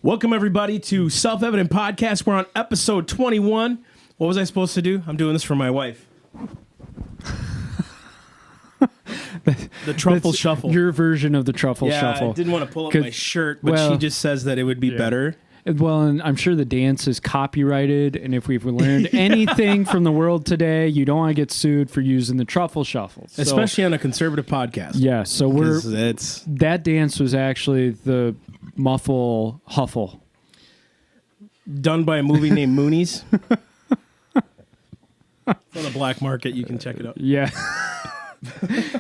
Welcome, everybody, to Self-Evident Podcast. We're on episode 21. What was I supposed to do? I'm doing this for my wife. The truffle shuffle. Your version of the truffle shuffle. I didn't want to pull up my shirt, but she just says that it would be better. Well, and I'm sure the dance is copyrighted, and if we've learned anything from the world today, you don't want to get sued for using the truffle shuffle. So, especially on a conservative podcast. Yeah, so that dance was actually the muffle huffle. Done by a movie named Moonies. It's on the black market. You can check it out. Yeah.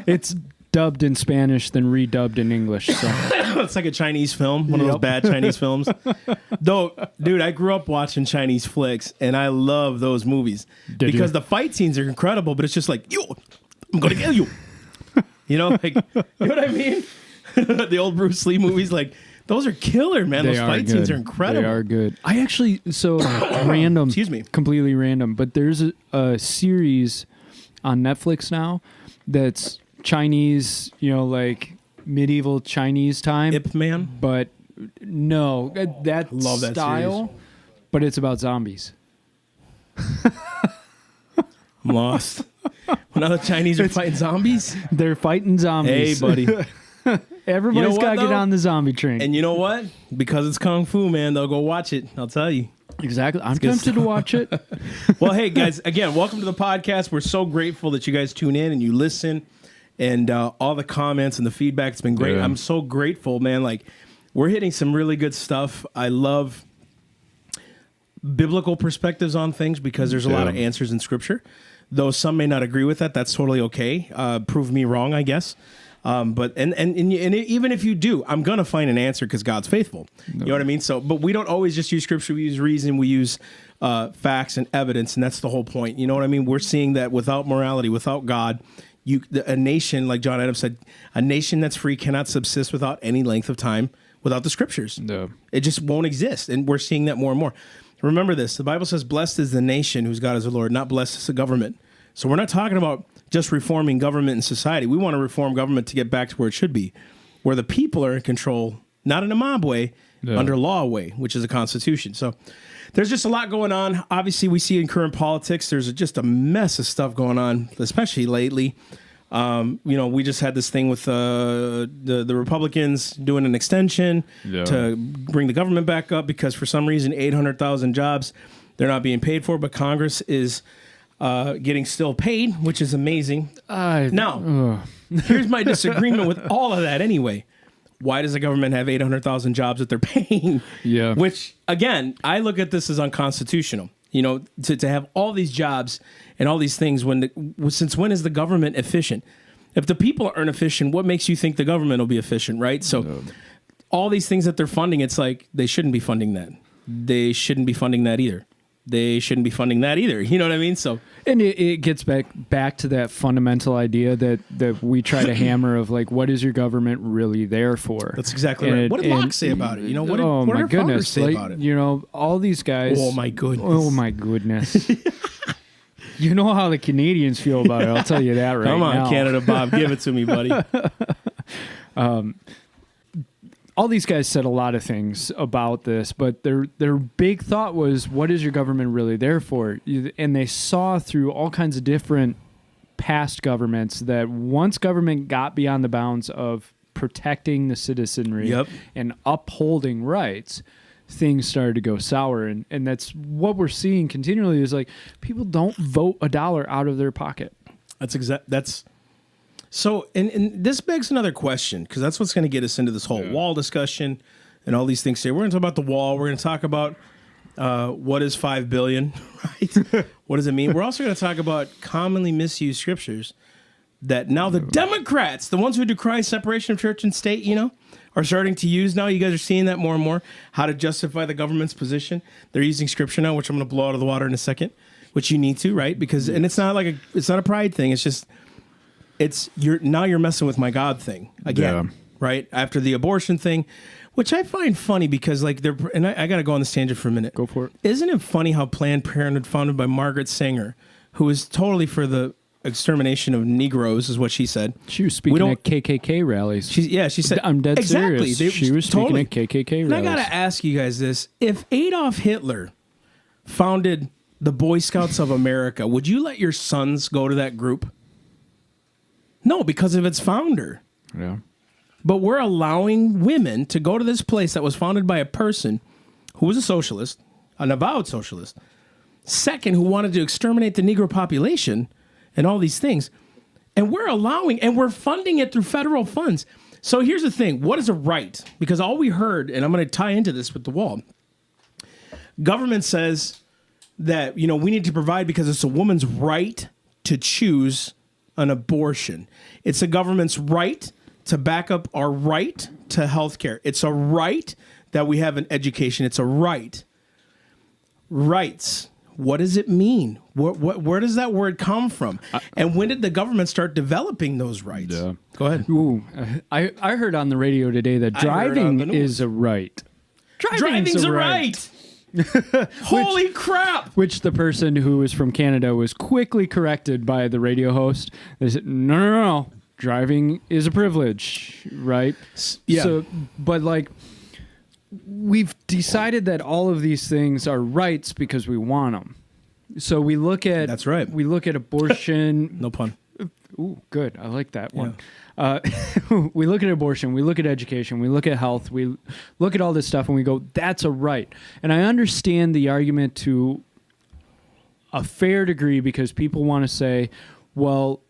It's dubbed in Spanish, then redubbed in English. So. It's like a Chinese film, one of those bad Chinese films. Though, dude, I grew up watching Chinese flicks, and I love those movies because the fight scenes are incredible. But it's just like, yo, I'm gonna kill you. You know, like, you know what I mean? The old Bruce Lee movies, like, those are killer, man. Those fight scenes are incredible. They are good. I actually, random, excuse me, completely random, but there's a series on Netflix now that's Chinese, you know, like medieval Chinese time. Ip Man? But no, that love that style, series. But it's about zombies. I'm lost. When other Chinese are fighting zombies? They're fighting zombies. Hey, buddy. Everybody's got to get on the zombie train. And you know what? Because it's Kung Fu, man, they'll go watch it. I'll tell you. Exactly. I'm tempted to watch it. Well, hey, guys, again, welcome to the podcast. We're so grateful that you guys tune in and you listen. And all the comments and the feedback, it's been great. Yeah. I'm so grateful, man. Like, we're hitting some really good stuff. I love biblical perspectives on things because there's a lot of answers in Scripture. Though some may not agree with that, that's totally okay. Prove me wrong, I guess. But even if you do, I'm gonna find an answer because God's faithful. You know what I mean? So, but we don't always just use Scripture. We use reason. We use facts and evidence, and that's the whole point. You know what I mean? We're seeing that without morality, without God, a nation, like John Adams said, a nation that's free cannot subsist without any length of time without the Scriptures. No, it just won't exist, and we're seeing that more and more. Remember this: the Bible says, "Blessed is the nation whose God is the Lord," not blessed is the government. So we're not talking about just reforming government and society. We want to reform government to get back to where it should be, where the people are in control, not in a mob way, under law way, which is a constitution. So there's just a lot going on. Obviously, we see in current politics, there's just a mess of stuff going on, especially lately. You know, we just had this thing with the Republicans doing an extension to bring the government back up because for some reason 800,000 jobs, they're not being paid for, but Congress is getting still paid, which is amazing. Now, here's my disagreement with all of that anyway. Why does the government have 800,000 jobs that they're paying? Yeah. Which, again, I look at this as unconstitutional. You know, to have all these jobs and all these things, since when is the government efficient? If the people aren't efficient, what makes you think the government will be efficient, right? So all these things that they're funding, it's like they shouldn't be funding that. They shouldn't be funding that either. They shouldn't be funding that either. You know what I mean? So, and it gets back to that fundamental idea that we try to hammer of like, what is your government really there for? That's exactly right. What did Locke say about it? You know, what did our founders say about it? You know, all these guys. Oh my goodness. Oh my goodness. You know how the Canadians feel about it. I'll tell you that right now. Come on, Canada Bob, give it to me, buddy. All these guys said a lot of things about this, but their big thought was, what is your government really there for? And they saw through all kinds of different past governments that once government got beyond the bounds of protecting the citizenry and upholding rights, things started to go sour. And that's what we're seeing continually is like people don't vote $1 out of their pocket. So, and this begs another question, because that's what's going to get us into this whole wall discussion and all these things. Here, we're going to talk about the wall. We're going to talk about what is $5 billion, right? What does it mean? We're also going to talk about commonly misused scriptures that now the Democrats, the ones who decry separation of church and state, you know, are starting to use now. You guys are seeing that more and more, how to justify the government's position. They're using scripture now, which I'm going to blow out of the water in a second, which you need to, right? Because, and it's not it's not a pride thing. It's just, you're messing with my God thing again, right? After the abortion thing, which I find funny because like and I got to go on this tangent for a minute. Go for it. Isn't it funny how Planned Parenthood, founded by Margaret Sanger, who is totally for the extermination of Negroes, is what she said. She was speaking at KKK rallies. She said, I'm dead exactly. serious. She was speaking at KKK rallies. And I got to ask you guys this. If Adolf Hitler founded the Boy Scouts of America, would you let your sons go to that group? No, because of its founder. Yeah. But we're allowing women to go to this place that was founded by a person who was a socialist, an avowed socialist, second, who wanted to exterminate the Negro population and all these things. And we're allowing, and we're funding it through federal funds. So here's the thing. What is a right? Because all we heard, and I'm going to tie into this with the wall, government says that, we need to provide because it's a woman's right to choose an abortion. It's a government's right to back up our right to health care. It's a right that we have an education. It's a right. Rights. What does it mean? Where does that word come from? And when did the government start developing those rights? Yeah. Go ahead. Ooh, I heard on the radio today that driving is a right. Driving's a right. Holy crap. Which the person who was from Canada was quickly corrected by the radio host. They said, no. Driving is a privilege, right? Yeah. So, but we've decided that all of these things are rights because we want them. So we look at... That's right. We look at abortion... No pun. Ooh, good. I like that one. We look at abortion, we look at education, we look at health, we look at all this stuff and we go, that's a right. And I understand the argument to a fair degree because people want to say, well,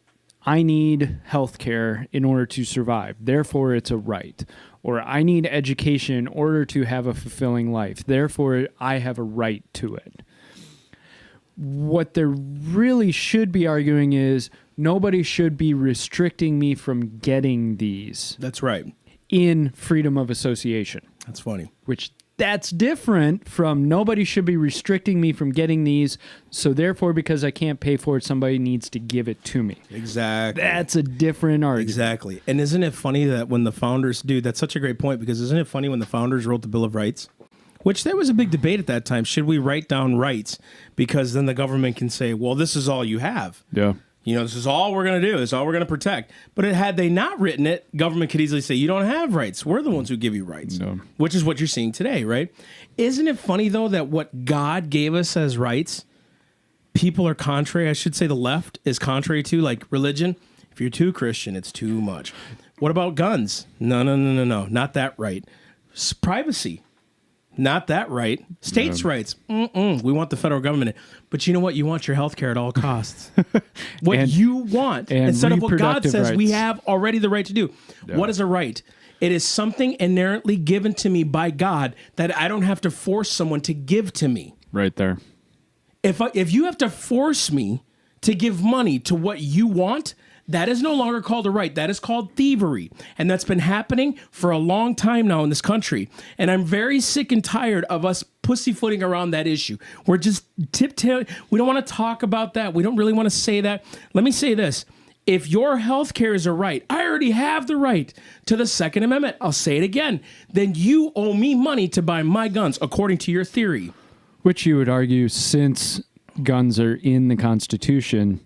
I need health care in order to survive. Therefore, it's a right. Or I need education in order to have a fulfilling life. Therefore, I have a right to it. What there really should be arguing is nobody should be restricting me from getting these. That's right. In freedom of association. That's funny. Which that's different from nobody should be restricting me from getting these. So therefore, because I can't pay for it, somebody needs to give it to me. Exactly. That's a different argument. Exactly. And isn't it funny that when the founders, that's such a great point, because isn't it funny when the founders wrote the Bill of Rights? Which there was a big debate at that time. Should we write down rights? Because then the government can say, well, this is all you have. Yeah. This is all we're going to do. This is all we're going to protect. But had they not written it, government could easily say, you don't have rights. We're the ones who give you rights. No. Which is what you're seeing today, right? Isn't it funny, though, that what God gave us as rights, people are contrary. I should say the left is contrary to, like religion. If you're too Christian, it's too much. What about guns? No. Not that right. Privacy. Not that right. States' rights. We want the federal government. But you know what? You want your health care at all costs. What you want. Instead of what God says rights. We have already the right to do. Yeah. What is a right? It is something inherently given to me by God that I don't have to force someone to give to me. Right there. If you have to force me to give money to what you want, that is no longer called a right. That is called thievery. And that's been happening for a long time now in this country. And I'm very sick and tired of us pussyfooting around that issue. We're just tiptoeing. We don't want to talk about that. We don't really want to say that. Let me say this. If your health care is a right, I already have the right to the Second Amendment. I'll say it again. Then you owe me money to buy my guns, according to your theory. Which you would argue, since guns are in the Constitution,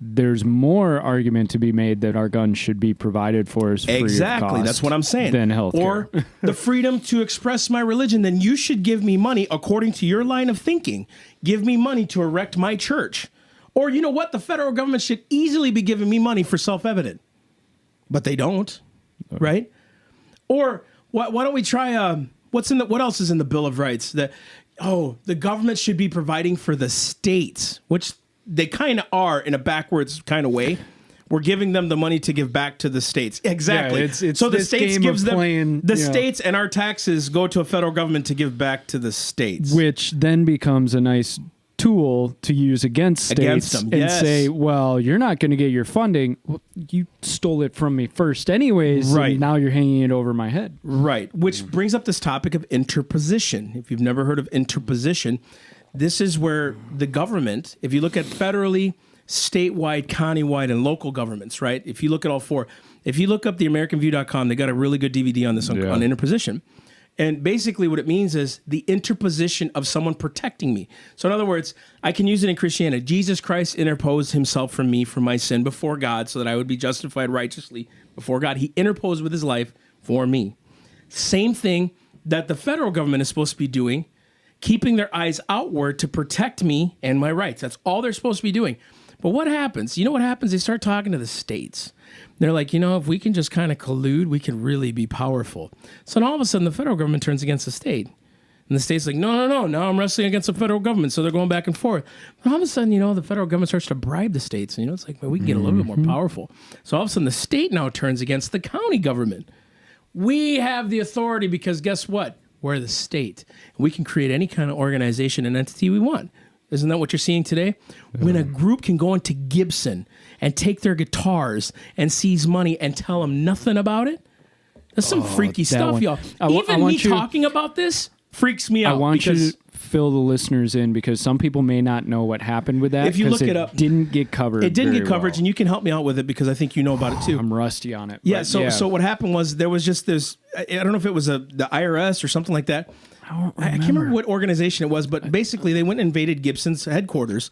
there's more argument to be made that our guns should be provided for us free exactly. of cost. That's what I'm saying. Than healthcare. Or the freedom to express my religion. Then you should give me money according to your line of thinking. Give me money to erect my church. Or you know what? The federal government should easily be giving me money for self-evident, but they don't, right? Or why don't we try? What else is in the Bill of Rights? The government should be providing for the states, which they kind of are in a backwards kind of way. We're giving them the money to give back to the states. Exactly. Yeah, it's so the states gives them playing, the states, and our taxes go to a federal government to give back to the states, which then becomes a nice tool to use against states them, and say, well, you're not going to get your funding. Well, you stole it from me first anyways. Right. And now you're hanging it over my head. Right. Which brings up this topic of interposition. If you've never heard of interposition, this is where the government, if you look at federally, statewide, countywide, and local governments, right? If you look at all four, if you look up the AmericanView.com, they got a really good DVD on this on interposition. And basically what it means is the interposition of someone protecting me. So in other words, I can use it in Christianity. Jesus Christ interposed himself for me for my sin before God so that I would be justified righteously before God. He interposed with his life for me. Same thing that the federal government is supposed to be doing, keeping their eyes outward to protect me and my rights. That's all they're supposed to be doing. But what happens? You know what happens? They start talking to the states. They're like, if we can just kind of collude, we can really be powerful. So then all of a sudden, the federal government turns against the state. And the state's like, no, now I'm wrestling against the federal government. So they're going back and forth. And all of a sudden, the federal government starts to bribe the states. And, it's like, well, we can get a little bit more powerful. So all of a sudden, the state now turns against the county government. We have the authority because guess what? We're the state. We can create any kind of organization and entity we want. Isn't that what you're seeing today? When a group can go into Gibson and take their guitars and seize money and tell them nothing about it, that's some freaky stuff, y'all. Even me talking about this freaks me out. I want you to fill the listeners in because some people may not know what happened with that. If you look it up, didn't get covered. It didn't get coverage, and you can help me out with it because I think you know about it too. I'm rusty on it. Yeah. So what happened was there was just this. I don't know if it was the IRS or something like that. I can't remember what organization it was, but basically they went and invaded Gibson's headquarters,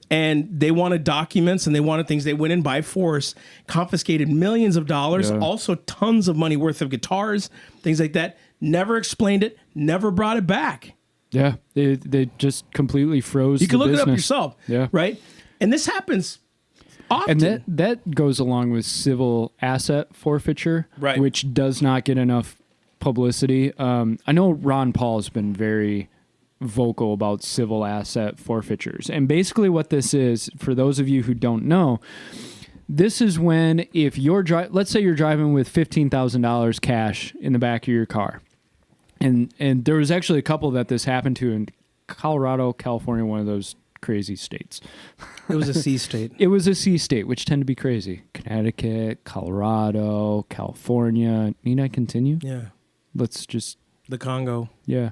and they wanted documents and they wanted things. They went in by force, confiscated millions of dollars, also tons of money worth of guitars, things like that. Never explained it, never brought it back. Yeah, they just completely froze. You can look business. it up yourself. Yeah, right. And this happens often. And that goes along with civil asset forfeiture, right, which does not get enough publicity. I know Ron Paul has been very vocal about civil asset forfeitures. And basically what this is, for those of you who don't know, this is when if you're let's say you're driving with $15,000 cash in the back of your car. And there was actually a couple that this happened to in Colorado, California, one of those crazy states. It was a C state. It was a C state, which tend to be crazy. Connecticut, Colorado, California. Need I continue? Yeah. Let's just... The Congo. Yeah.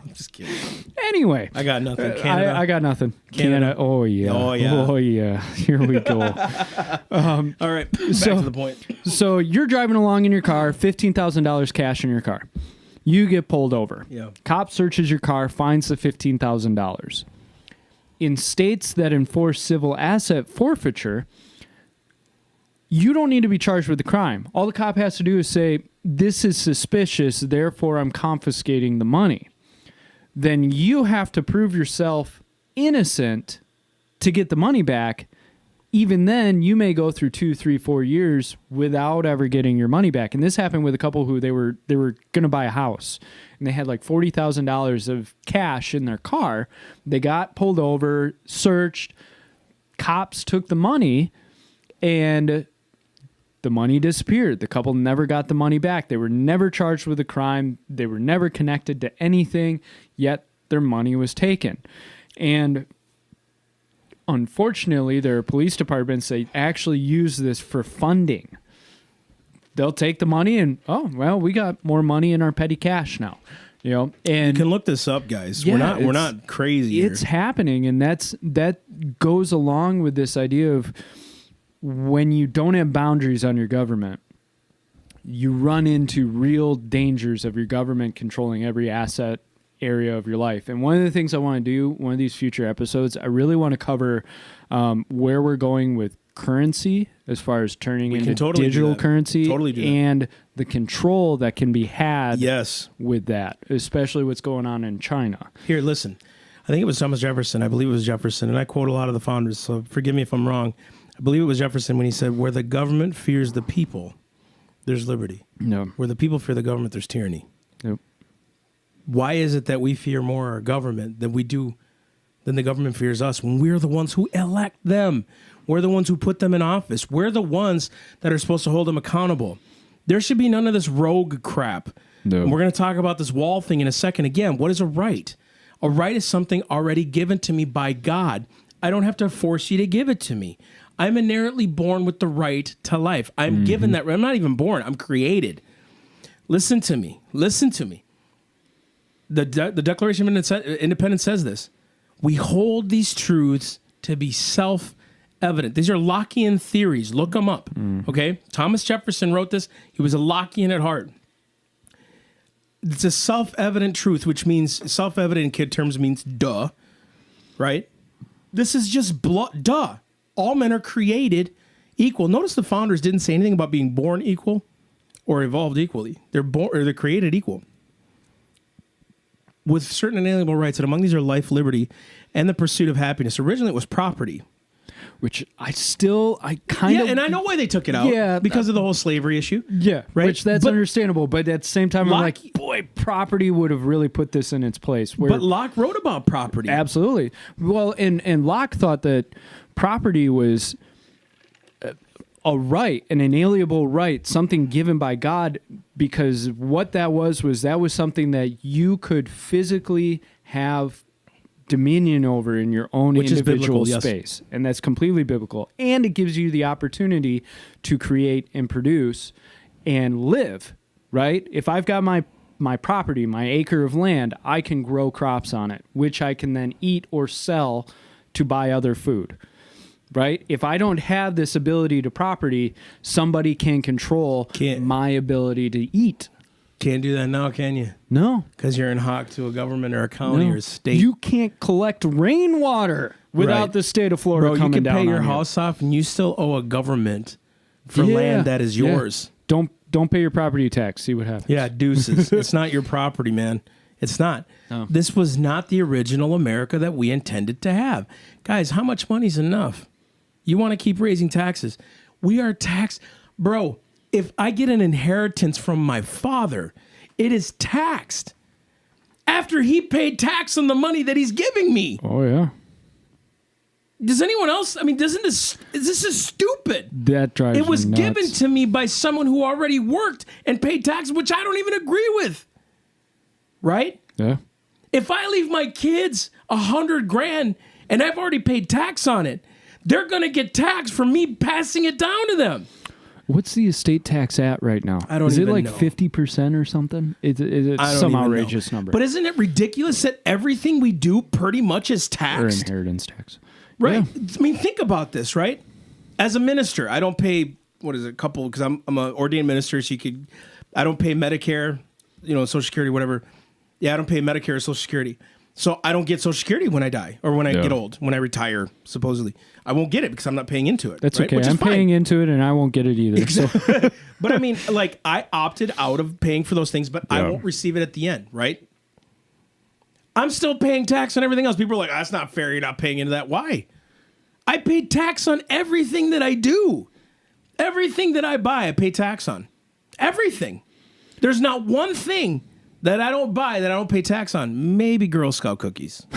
I'm just kidding. Anyway. I got nothing. Canada. I got nothing. Canada. Oh, yeah. Oh, yeah. Oh, yeah. Here we go. All right. Back to the point. So you're driving along in your car, $15,000 cash in your car. You get pulled over. Yeah. Cop searches your car, finds the $15,000. In states that enforce civil asset forfeiture, you don't need to be charged with the crime. All the cop has to do is say, this is suspicious, therefore I'm confiscating the money. Then you have to prove yourself innocent to get the money back. Even then, you may go through 2, 3, 4 years without ever getting your money back. And this happened with a couple who they were going to buy a house, and they had like $40,000 of cash in their car. They got pulled over, searched, cops took the money, and the money disappeared. The couple never got the money back. They were never charged with a crime. They were never connected to anything, yet their money was taken. And unfortunately, there are police departments that actually use this for funding. They'll take the money and, oh, well, we got more money in our petty cash now. And you can look this up, guys. Yeah, we're not crazy. It's happening, and that goes along with this idea of when you don't have boundaries on your government, you run into real dangers of your government controlling every asset area of your life. And one of the things I want to do, one of these future episodes, I really want to cover where we're going with currency as far as turning into digital currency and the control that can be had with that, especially what's going on in China. Here, listen. I think it was Thomas Jefferson. I believe it was Jefferson, and I quote a lot of the founders, so forgive me if I'm wrong. I believe it was Jefferson when he said, where the government fears the people, there's liberty. No. Where the people fear the government, there's tyranny. Nope. Why is it that we fear more our government than the government fears us when we're the ones who elect them? We're the ones who put them in office. We're the ones that are supposed to hold them accountable. There should be none of this rogue crap. No. And we're going to talk about this wall thing in a second. Again, what is a right? A right is something already given to me by God. I don't have to force you to give it to me. I'm inherently born with the right to life. I'm given that. I'm not even born. I'm created. Listen to me. Listen to me. The Declaration of Independence says this. We hold these truths to be self-evident. These are Lockean theories. Look them up. Okay? Thomas Jefferson wrote this. He was a Lockean at heart. It's a self-evident truth, which means self-evident in kid terms means duh, right? This is just duh. All men are created equal. Notice the founders didn't say anything about being born equal or evolved equally. They're created equal with certain inalienable rights, and among these are life, liberty, and the pursuit of happiness. Originally, it was property. Which I kind of... and I know why they took it out. Yeah. Because of the whole slavery issue. Yeah, right? Which that's understandable. But at the same time, I'm like, boy, property would have really put this in its place. But Locke wrote about property. Absolutely. Well, and Locke thought that property was a right, an inalienable right, something given by God, because what that was something that you could physically have dominion over in your own individual space. Yes. And that's completely biblical. And it gives you the opportunity to create and produce and live, right? If I've got my property, my acre of land, I can grow crops on it, which I can then eat or sell to buy other food, right? If I don't have this ability to property, somebody can control my ability to eat. Can't do that now, can you? No. Because you're in hock to a government or a county or a state. You can't collect rainwater without the state of Florida coming down on you. You can pay your house off and you still owe a government for land that is yours. Yeah. Don't pay your property tax. See what happens. Yeah, deuces. It's not your property, man. It's not. No. This was not the original America that we intended to have. Guys, how much money's enough? You want to keep raising taxes. We are taxed. Bro, if I get an inheritance from my father, it is taxed after he paid tax on the money that he's giving me. Oh, yeah. Does anyone else? I mean, this is stupid. That drives me nuts. It was given to me by someone who already worked and paid tax, which I don't even agree with. Right? Yeah. If I leave my kids $100,000 and I've already paid tax on it, they're going to get taxed for me passing it down to them. What's the estate tax at right now? I don't even know. Is it like 50% or something? Is it some outrageous number? But isn't it ridiculous that everything we do pretty much is taxed? Or inheritance tax. Right. Yeah. I mean, think about this, right? As a minister, I don't pay, because I'm an ordained minister, so I don't pay Medicare, Social Security, whatever. Yeah, I don't pay Medicare or Social Security. So I don't get Social Security when I die or when I get old, when I retire, supposedly. I won't get it because I'm not paying into it. That's right? okay. I'm paying into it and I won't get it either. Exactly. So. But I mean, I opted out of paying for those things, but I won't receive it at the end, right? I'm still paying tax on everything else. People are like, that's not fair. You're not paying into that. Why? I pay tax on everything that I do. Everything that I buy, I pay tax on. Everything. There's not one thing that I don't buy that I don't pay tax on. Maybe Girl Scout cookies.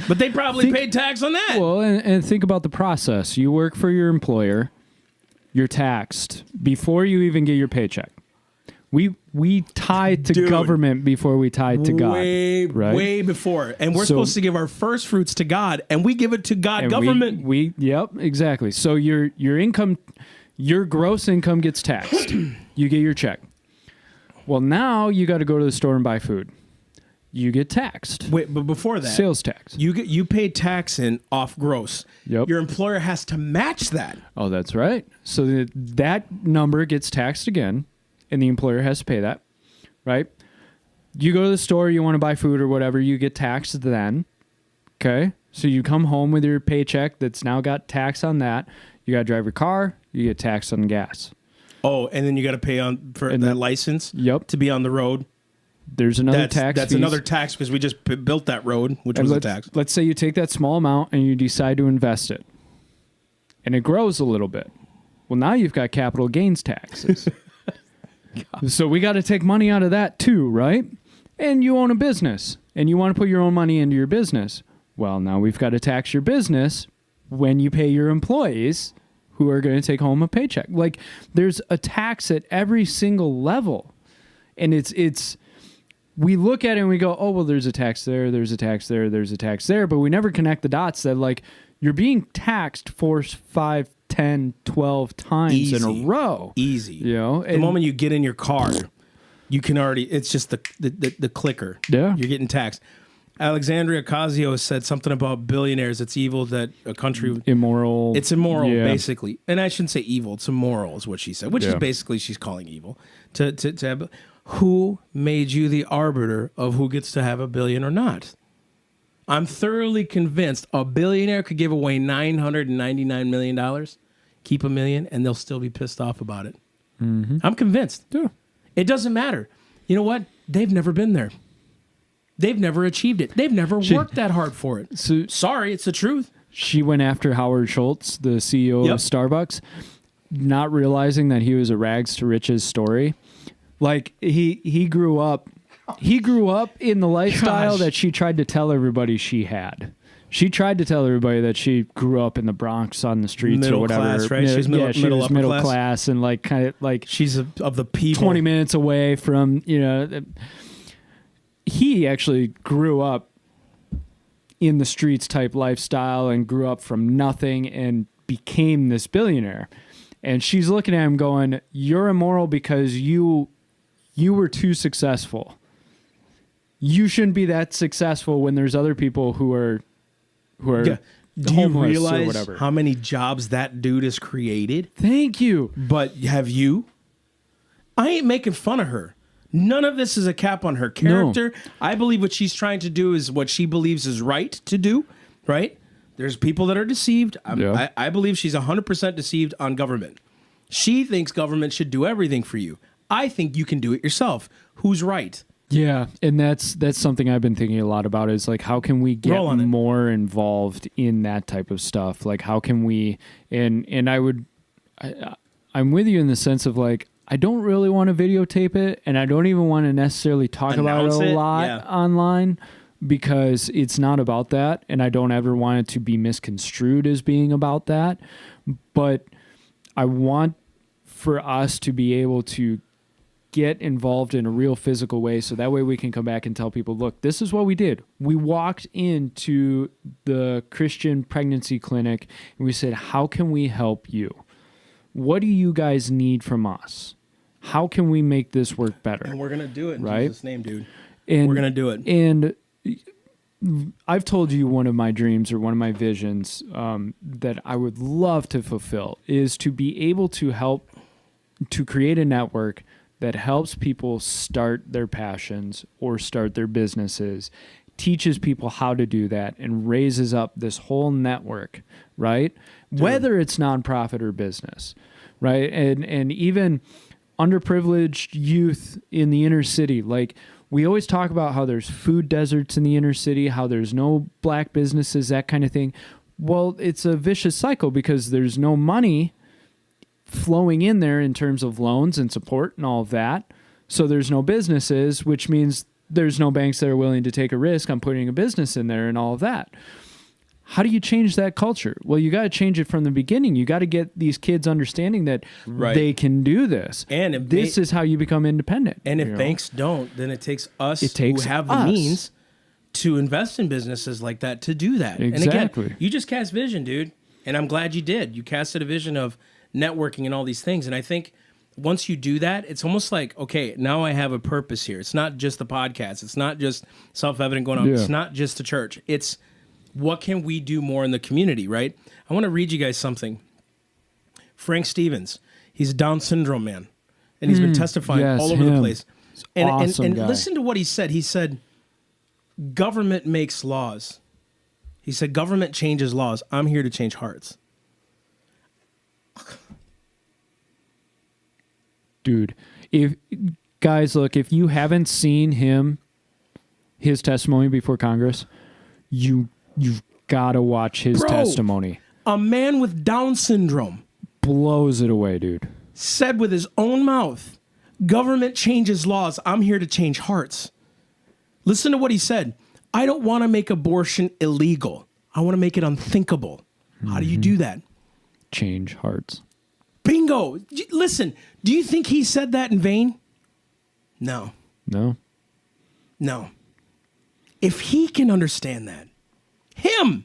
But they probably paid tax on that. Well, and think about the process. You work for your employer. You're taxed before you even get your paycheck. We tithe to government before we tithe to God. Way before. And we're supposed to give our first fruits to God, and we give it to God government. Yep, exactly. So your income, your gross income gets taxed. You get your check. Well, now you got to go to the store and buy food. You get taxed. Wait, but before that, sales tax. You pay tax off gross. Yep. Your employer has to match that. Oh, that's right. So that number gets taxed again, and the employer has to pay that, right? You go to the store, you want to buy food or whatever, you get taxed then. Okay? So you come home with your paycheck that's now got tax on that. You got to drive your car, you get taxed on gas. Oh, and then you got to pay for that license to be on the road. There's another tax. That's another tax because we just built that road, which was a tax. Let's say you take that small amount and you decide to invest it. And it grows a little bit. Well, now you've got capital gains taxes. So we got to take money out of that too, right? And you own a business and you want to put your own money into your business. Well, now we've got to tax your business when you pay your employees who are going to take home a paycheck. Like, there's a tax at every single level. And it's we look at it and we go, oh, well, there's a tax there, there's a tax there, there's a tax there. But we never connect the dots that, like, you're being taxed 4, 5, 10, 12 times in a row. Easy. You know? The moment you get in your car, you can already, it's just the clicker. Yeah. You're getting taxed. Alexandria Ocasio said something about billionaires. It's evil that a country... Immoral. It's immoral, basically. And I shouldn't say evil. It's immoral is what she said, which is basically she's calling evil. To have, Who made you the arbiter of who gets to have $1 billion or not? I'm thoroughly convinced a billionaire could give away $999 million, keep $1 million, and they'll still be pissed off about it. Mm-hmm. I'm convinced. Yeah. It doesn't matter. You know what? They've never been there. They've never achieved it. They've never worked that hard for it. So, sorry, it's the truth. She went after Howard Schultz, the CEO of Starbucks, not realizing that he was a rags to riches story. Like he grew up in the lifestyle that she tried to tell everybody she had. She tried to tell everybody that she grew up in the Bronx on the streets or whatever. Middle class, right? She's middle class and like kind of like she's of the people. 20 minutes away from, he actually grew up in the streets type lifestyle and grew up from nothing and became this billionaire. And she's looking at him going, "You're immoral because you were too successful. You shouldn't be that successful when there's other people who are Do you realize or whatever." How many jobs that dude has created? Thank you. But have you? I ain't making fun of her. None of this is a cap on her character. No. I believe what she's trying to do is what she believes is right to do, right? There's people that are deceived. I believe she's 100% deceived on government. She thinks government should do everything for you. I think you can do it yourself. Who's right? Yeah, and that's something I've been thinking a lot about is like how can we get more involved in that type of stuff? Like how can we I'm with you in the sense of like I don't really want to videotape it and I don't even want to necessarily talk about it a lot online because it's not about that and I don't ever want it to be misconstrued as being about that. But I want for us to be able to get involved in a real physical way so that way we can come back and tell people, look, this is what we did. We walked into the Christian pregnancy clinic and we said, how can we help you? What do you guys need from us? How can we make this work better? And we're going to do it in Jesus' name, dude. And we're going to do it. And I've told you one of my dreams or one of my visions that I would love to fulfill is to be able to help to create a network that helps people start their passions or start their businesses, teaches people how to do that, and raises up this whole network, right? Dude. Whether it's nonprofit or business, right? And even underprivileged youth in the inner city. Like we always talk about how there's food deserts in the inner city, how there's no black businesses, that kind of thing. Well, it's a vicious cycle because there's no money flowing in there in terms of loans and support and all of that. So there's no businesses, which means there's no banks that are willing to take a risk on putting a business in there and all of that. How do you change that culture? Well, you got to change it from the beginning. You got to get these kids understanding that they can do this. And if this is how you become independent. And if banks don't, then it takes us who have the means to invest in businesses like that to do that. Exactly. And again, you just cast vision, dude. And I'm glad you did. You casted a vision of networking and all these things. And I think once you do that, it's almost like, okay, now I have a purpose here. It's not just the podcast. It's not just self-evident going on. Yeah. It's not just the church. It's what can we do more in the community, right? I want to read you guys something. Frank Stevens, he's a Down syndrome man, and he's been testifying all over the place. And, awesome and listen to what he said. He said, government makes laws. He said, government changes laws. I'm here to change hearts. Dude, if if you haven't seen his testimony before Congress, you've got to watch his testimony. A man with Down syndrome blows it away, dude. Said with his own mouth, government changes laws. I'm here to change hearts. Listen to what he said. I don't want to make abortion illegal. I want to make it unthinkable. How do you do that? Change hearts. Bingo. Listen, do you think he said that in vain? No. No. No. If he can understand that, him,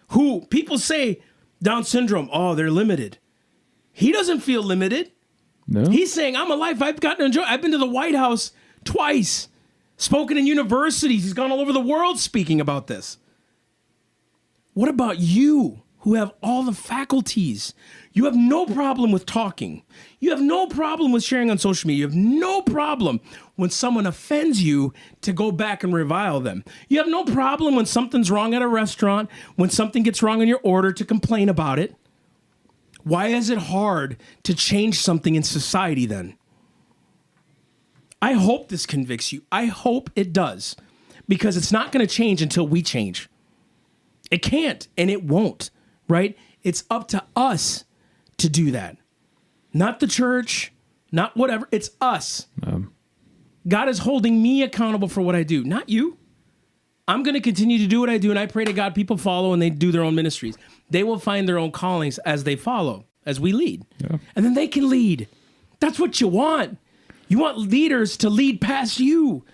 who people say Down syndrome, oh, they're limited. He doesn't feel limited. No. He's saying, I'm alive. I've gotten to enjoy. I've been to the White House twice, spoken in universities. He's gone all over the world speaking about this. What about you? who have all the faculties. You have no problem with talking. You have no problem with sharing on social media. You have no problem when someone offends you to go back and revile them. You have no problem when something's wrong at a restaurant, when something gets wrong in your order, to complain about it. Why is it hard to change something in society then? I hope this convicts you. I hope it does, because it's not going to change until we change. It can't, and it won't, right? It's up to us to do that. Not the church, not whatever. It's us. God is holding me accountable for what I do, not you. I'm going to continue to do what I do, and I pray to God people follow and they do their own ministries. They will find their own callings as they follow, as we lead. Yeah. And then they can lead. That's what you want. You want leaders to lead past you.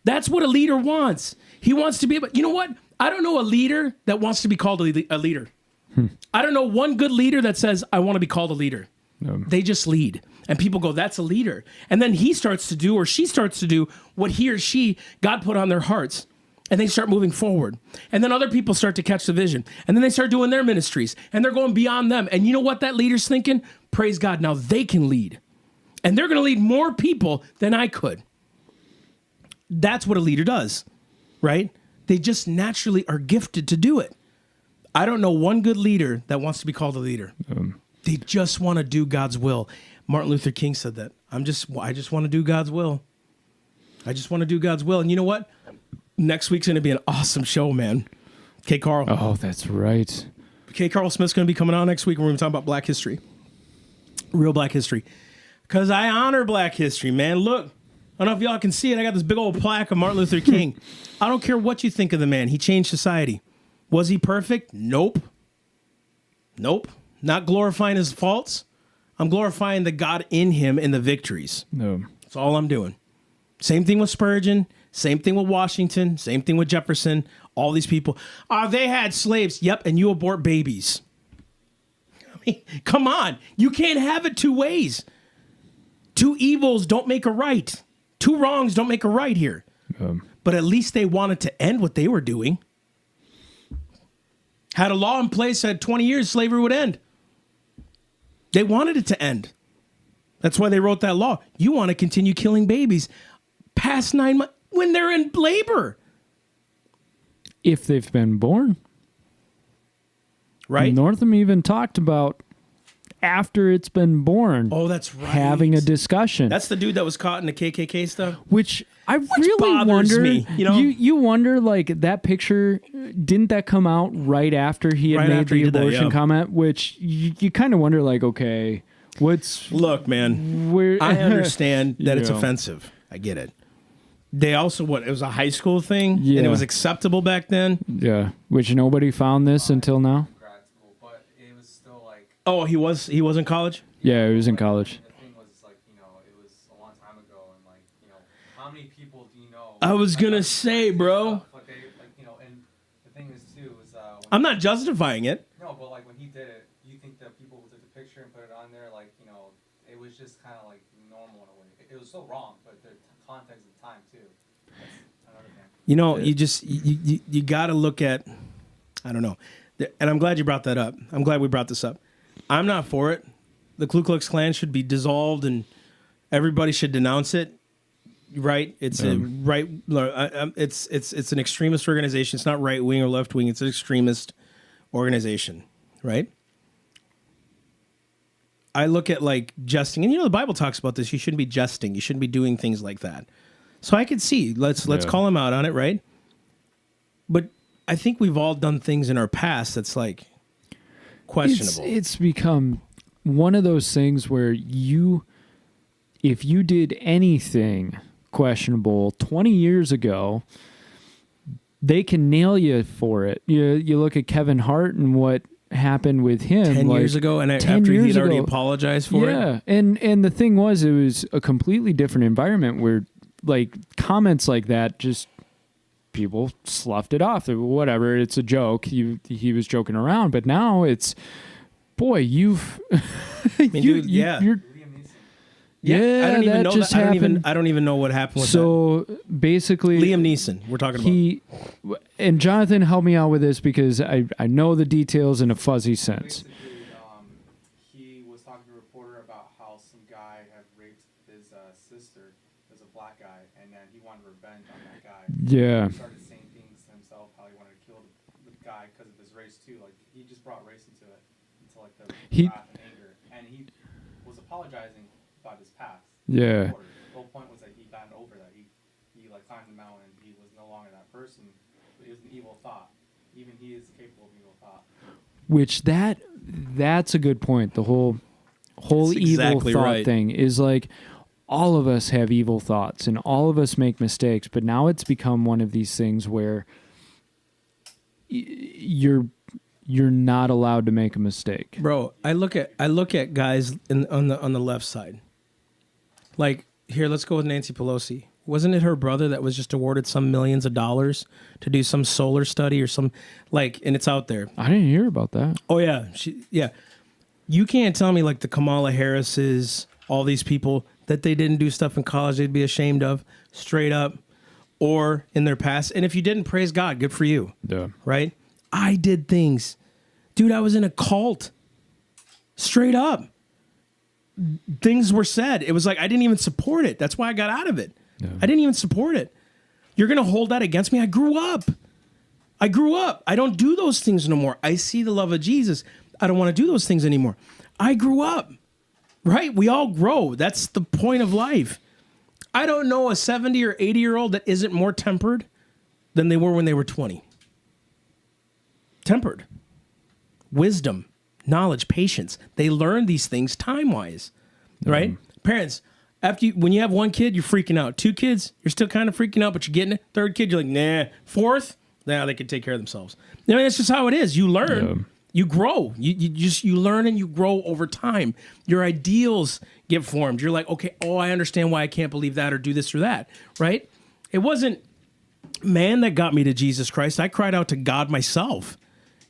That's what a leader wants. He wants to be able, you know what? I don't know a leader that wants to be called a leader. I don't know one good leader that says, I want to be called a leader. They just lead. And people go, that's a leader. And then he starts to do, or she starts to do what he or she, God put on their hearts. And they start moving forward. And then other people start to catch the vision. And then they start doing their ministries. And they're going beyond them. And you know what that leader's thinking? Praise God, now they can lead. And they're going to lead more people than I could. That's what a leader does, right? They just naturally are gifted to do it. I don't know one good leader that wants to be called a leader. They just want to do God's will. Martin Luther King said that. I just want to do God's will. I just want to do God's will. And you know what? Next week's going to be an awesome show, man. K. Carl. Oh, that's right. K. Carl Smith's going to be coming on next week, and we're going to talk about Black history. Real Black history. Because I honor Black history, man. Look, I don't know if y'all can see it. I got this big old plaque of Martin Luther King. I don't care what you think of the man. He changed society. Was he perfect? Nope. Not glorifying his faults. I'm glorifying the God in him and the victories. No. That's all I'm doing. Same thing with Spurgeon. Same thing with Washington. Same thing with Jefferson. All these people. They had slaves. Yep, and you abort babies. I mean, come on. You can't have it two ways. Two evils don't make a right. Two wrongs don't make a right here. But at least they wanted to end what they were doing. Had a law in place that 20 years slavery would end. They wanted it to end. That's why they wrote that law. You want to continue killing babies past 9 months when they're in labor. If they've been born. Right? Northam even talked about after it's been born. Oh, that's right. Having a discussion. That's the dude that was caught in the KKK stuff? Which I really wonder. Me, you know? You wonder, like, that picture, didn't that come out right after he had made the abortion comment? Which you kind of wonder, like, okay, what's... Look, man, I understand that it's offensive. I get it. They also, it was a high school thing? Yeah. And it was acceptable back then? Yeah. Which nobody found this until now? But it was still like... Oh, he was in college? Yeah, he was in college. The thing was, like, it was a long time ago, and, like, how many people do you know? I was going to say, bro. And the thing is, too, is... I'm not justifying it. No, but, like, when he did it, you think that people who took the picture and put it on there, like, it was just kind of, like, normal in a way. It was still wrong, but the context of the time, too. You got to look at, I don't know. And I'm glad you brought that up. I'm glad we brought this up. I'm not for it. The Ku Klux Klan should be dissolved and everybody should denounce it. Right? It's it's an extremist organization. It's not right wing or left wing. It's an extremist organization, right? I look at, like, jesting, and the Bible talks about this. You shouldn't be jesting. You shouldn't be doing things like that. So I could see. Let's call him out on it, right? But I think we've all done things in our past that's, like, questionable. It's become one of those things where if you did anything questionable 20 years ago, they can nail you for it. You look at Kevin Hart and what happened with him 10 years ago, and after he'd already apologized for it. Yeah, and the thing was, it was a completely different environment where, like, comments like that, just people sloughed it off. Whatever, it's a joke. He was joking around, but now it's, boy, you've, dude, yeah. Yeah, I don't even that know just that. happened. I don't even know what happened with So basically, that. Liam Neeson, we're talking about. And Jonathan helped me out with this because I know the details in a fuzzy sense. Basically, he was talking to a reporter about how some guy had raped his sister as a black guy, and then he wanted revenge on that guy. Yeah. He started saying things to himself, how he wanted to kill the guy because of his race too. Like he just brought race into it, into like the wrath and anger, and he was apologizing about his past. Yeah. The whole point was that he got over that. He like climbed the mountain. He was no longer that person, but it was an evil thought. Even he is capable of evil thought. Which that's a good point. The whole That's evil exactly thought right. thing is like all of us have evil thoughts and all of us make mistakes, but now it's become one of these things where you're not allowed to make a mistake. Bro, I look at guys on the left side. Like, here, let's go with Nancy Pelosi. Wasn't it her brother that was just awarded some millions of dollars to do some solar study or some, like, and it's out there. I didn't hear about that. Oh, yeah. Yeah. You can't tell me, like, the Kamala Harris's, all these people, that they didn't do stuff in college they'd be ashamed of, straight up, or in their past. And if you didn't, praise God, good for you. Yeah. Right? I did things. Dude, I was in a cult. Straight up. Things were said. It was like I didn't even support it. That's why I got out of it. Yeah. I didn't even support it. You're going to hold that against me? I grew up. I don't do those things no more. I see the love of Jesus. I don't want to do those things anymore. I grew up. Right? We all grow. That's the point of life. I don't know a 70 or 80-year-old that isn't more tempered than they were when they were 20. Tempered. Wisdom, knowledge, patience. They learn these things time-wise, right? Parents, when you have one kid, you're freaking out. 2 kids, you're still kind of freaking out, but you're getting it. 3rd kid, you're like, nah. 4th, nah, they can take care of themselves. I mean, that's just how it is. You learn, you grow. You learn and you grow over time. Your ideals get formed. You're like, okay, I understand why I can't believe that or do this or that, right? It wasn't man that got me to Jesus Christ. I cried out to God myself.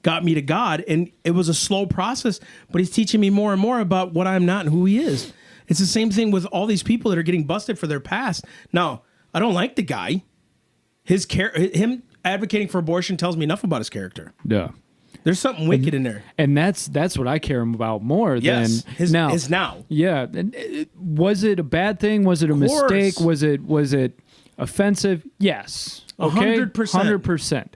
Got me to God, and it was a slow process, but he's teaching me more and more about what I'm not and who he is. It's the same thing with all these people that are getting busted for their past. Now, I don't like the guy. Him advocating for abortion tells me enough about his character. Yeah. There's something wicked in there. And that's what I care about more than his now. now. Yeah. Was it a bad thing? Was it a mistake? Was it offensive? Yes. Okay. 100%. 100%.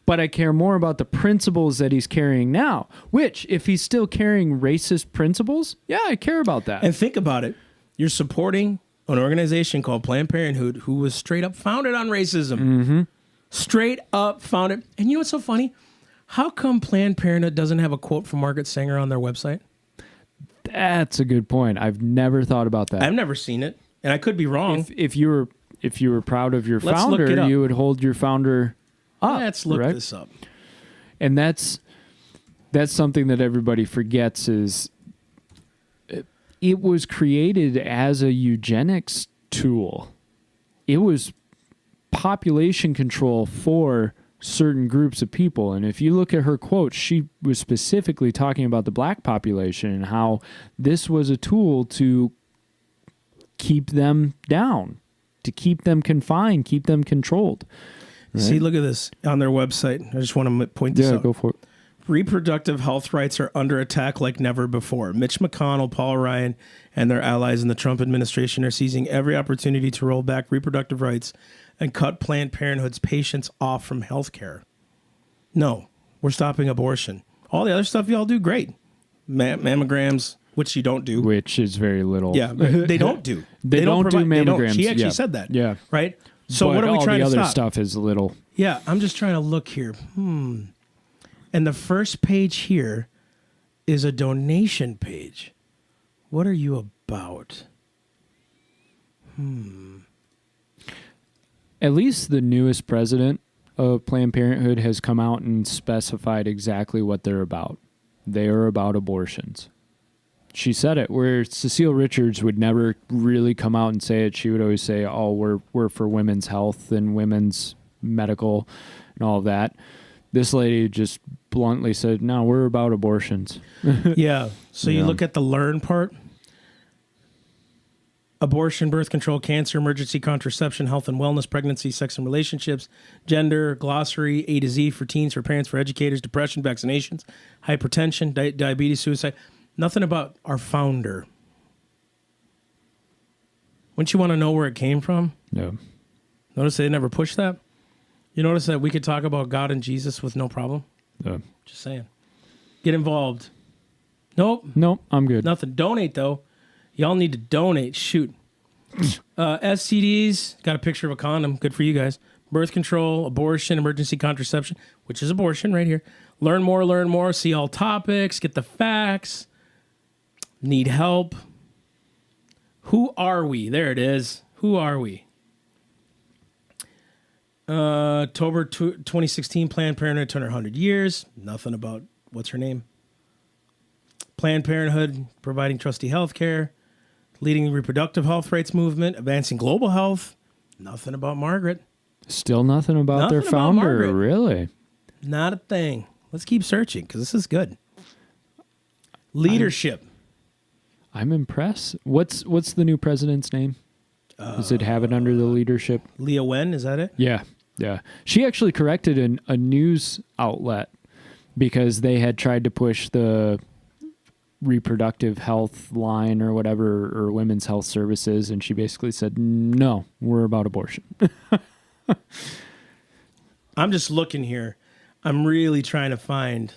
But I care more about the principles that he's carrying now, which if he's still carrying racist principles, yeah, I care about that. And think about it. You're supporting an organization called Planned Parenthood who was straight up founded on racism. Mm-hmm. Straight up founded. And you know what's so funny? How come Planned Parenthood doesn't have a quote from Margaret Sanger on their website? That's a good point. I've never thought about that. I've never seen it, and I could be wrong. If you were proud of your Let's look it founder, up. you would hold your founder up. Let's look right? this up. And that's something that everybody forgets is it was created as a eugenics tool. It was population control for certain groups of people. And if you look at her quote, she was specifically talking about the black population and how this was a tool to keep them down, to keep them confined, keep them controlled. Right? See, look at this on their website. I just want to point this out. Yeah, go for it. Reproductive health rights are under attack like never before. Mitch McConnell, Paul Ryan, and their allies in the Trump administration are seizing every opportunity to roll back reproductive rights and cut Planned Parenthood's patients off from health care. No, we're stopping abortion. All the other stuff y'all do, great. Mammograms, which you don't do. Which is very little. Yeah, they don't do. They don't do mammograms. She actually yeah. said that. Yeah. Right? So But what are we trying to all the other stop? stuff is a little. Yeah, I'm just trying to look here. And the first page here is a donation page. What are you about? At least the newest president of Planned Parenthood has come out and specified exactly what they're about. They are about abortions. She said it, where Cecile Richards would never really come out and say it. She would always say, oh, we're for women's health and women's medical and all of that. This lady just bluntly said, no, we're about abortions. Yeah. So you Yeah. look at the learn part. abortion, birth control, cancer, emergency contraception, health and wellness, pregnancy, sex and relationships, gender, glossary, A to Z for teens, for parents, for educators, depression, vaccinations, hypertension, diabetes, suicide. Nothing about our founder. Wouldn't you want to know where it came from? Yeah. Notice they never pushed that? You notice that we could talk about God and Jesus with no problem? Yeah. Just saying. Get involved. Nope. Nope, I'm good. Nothing. Donate, though. Y'all need to donate. Shoot. STDs. Got a picture of a condom. Good for you guys. Birth control, abortion, emergency contraception, which is abortion right here. Learn more. See all topics. Get the facts. Need help. Who are we? There it is. Who are we? October 2016, Planned Parenthood turned 100 years. Nothing about, what's her name? Planned Parenthood providing trustee health care, leading the reproductive health rights movement, advancing global health. Nothing about Margaret. Still nothing about their Nothing about founder, Margaret. really. Not a thing. Let's keep searching because this is good. Leadership. I'm impressed. What's the new president's name? Does it have it under the leadership? Leah Wen, is that it? Yeah. She actually corrected a news outlet because they had tried to push the reproductive health line or whatever, or women's health services, and she basically said, no, we're about abortion. I'm just looking here. I'm really trying to find.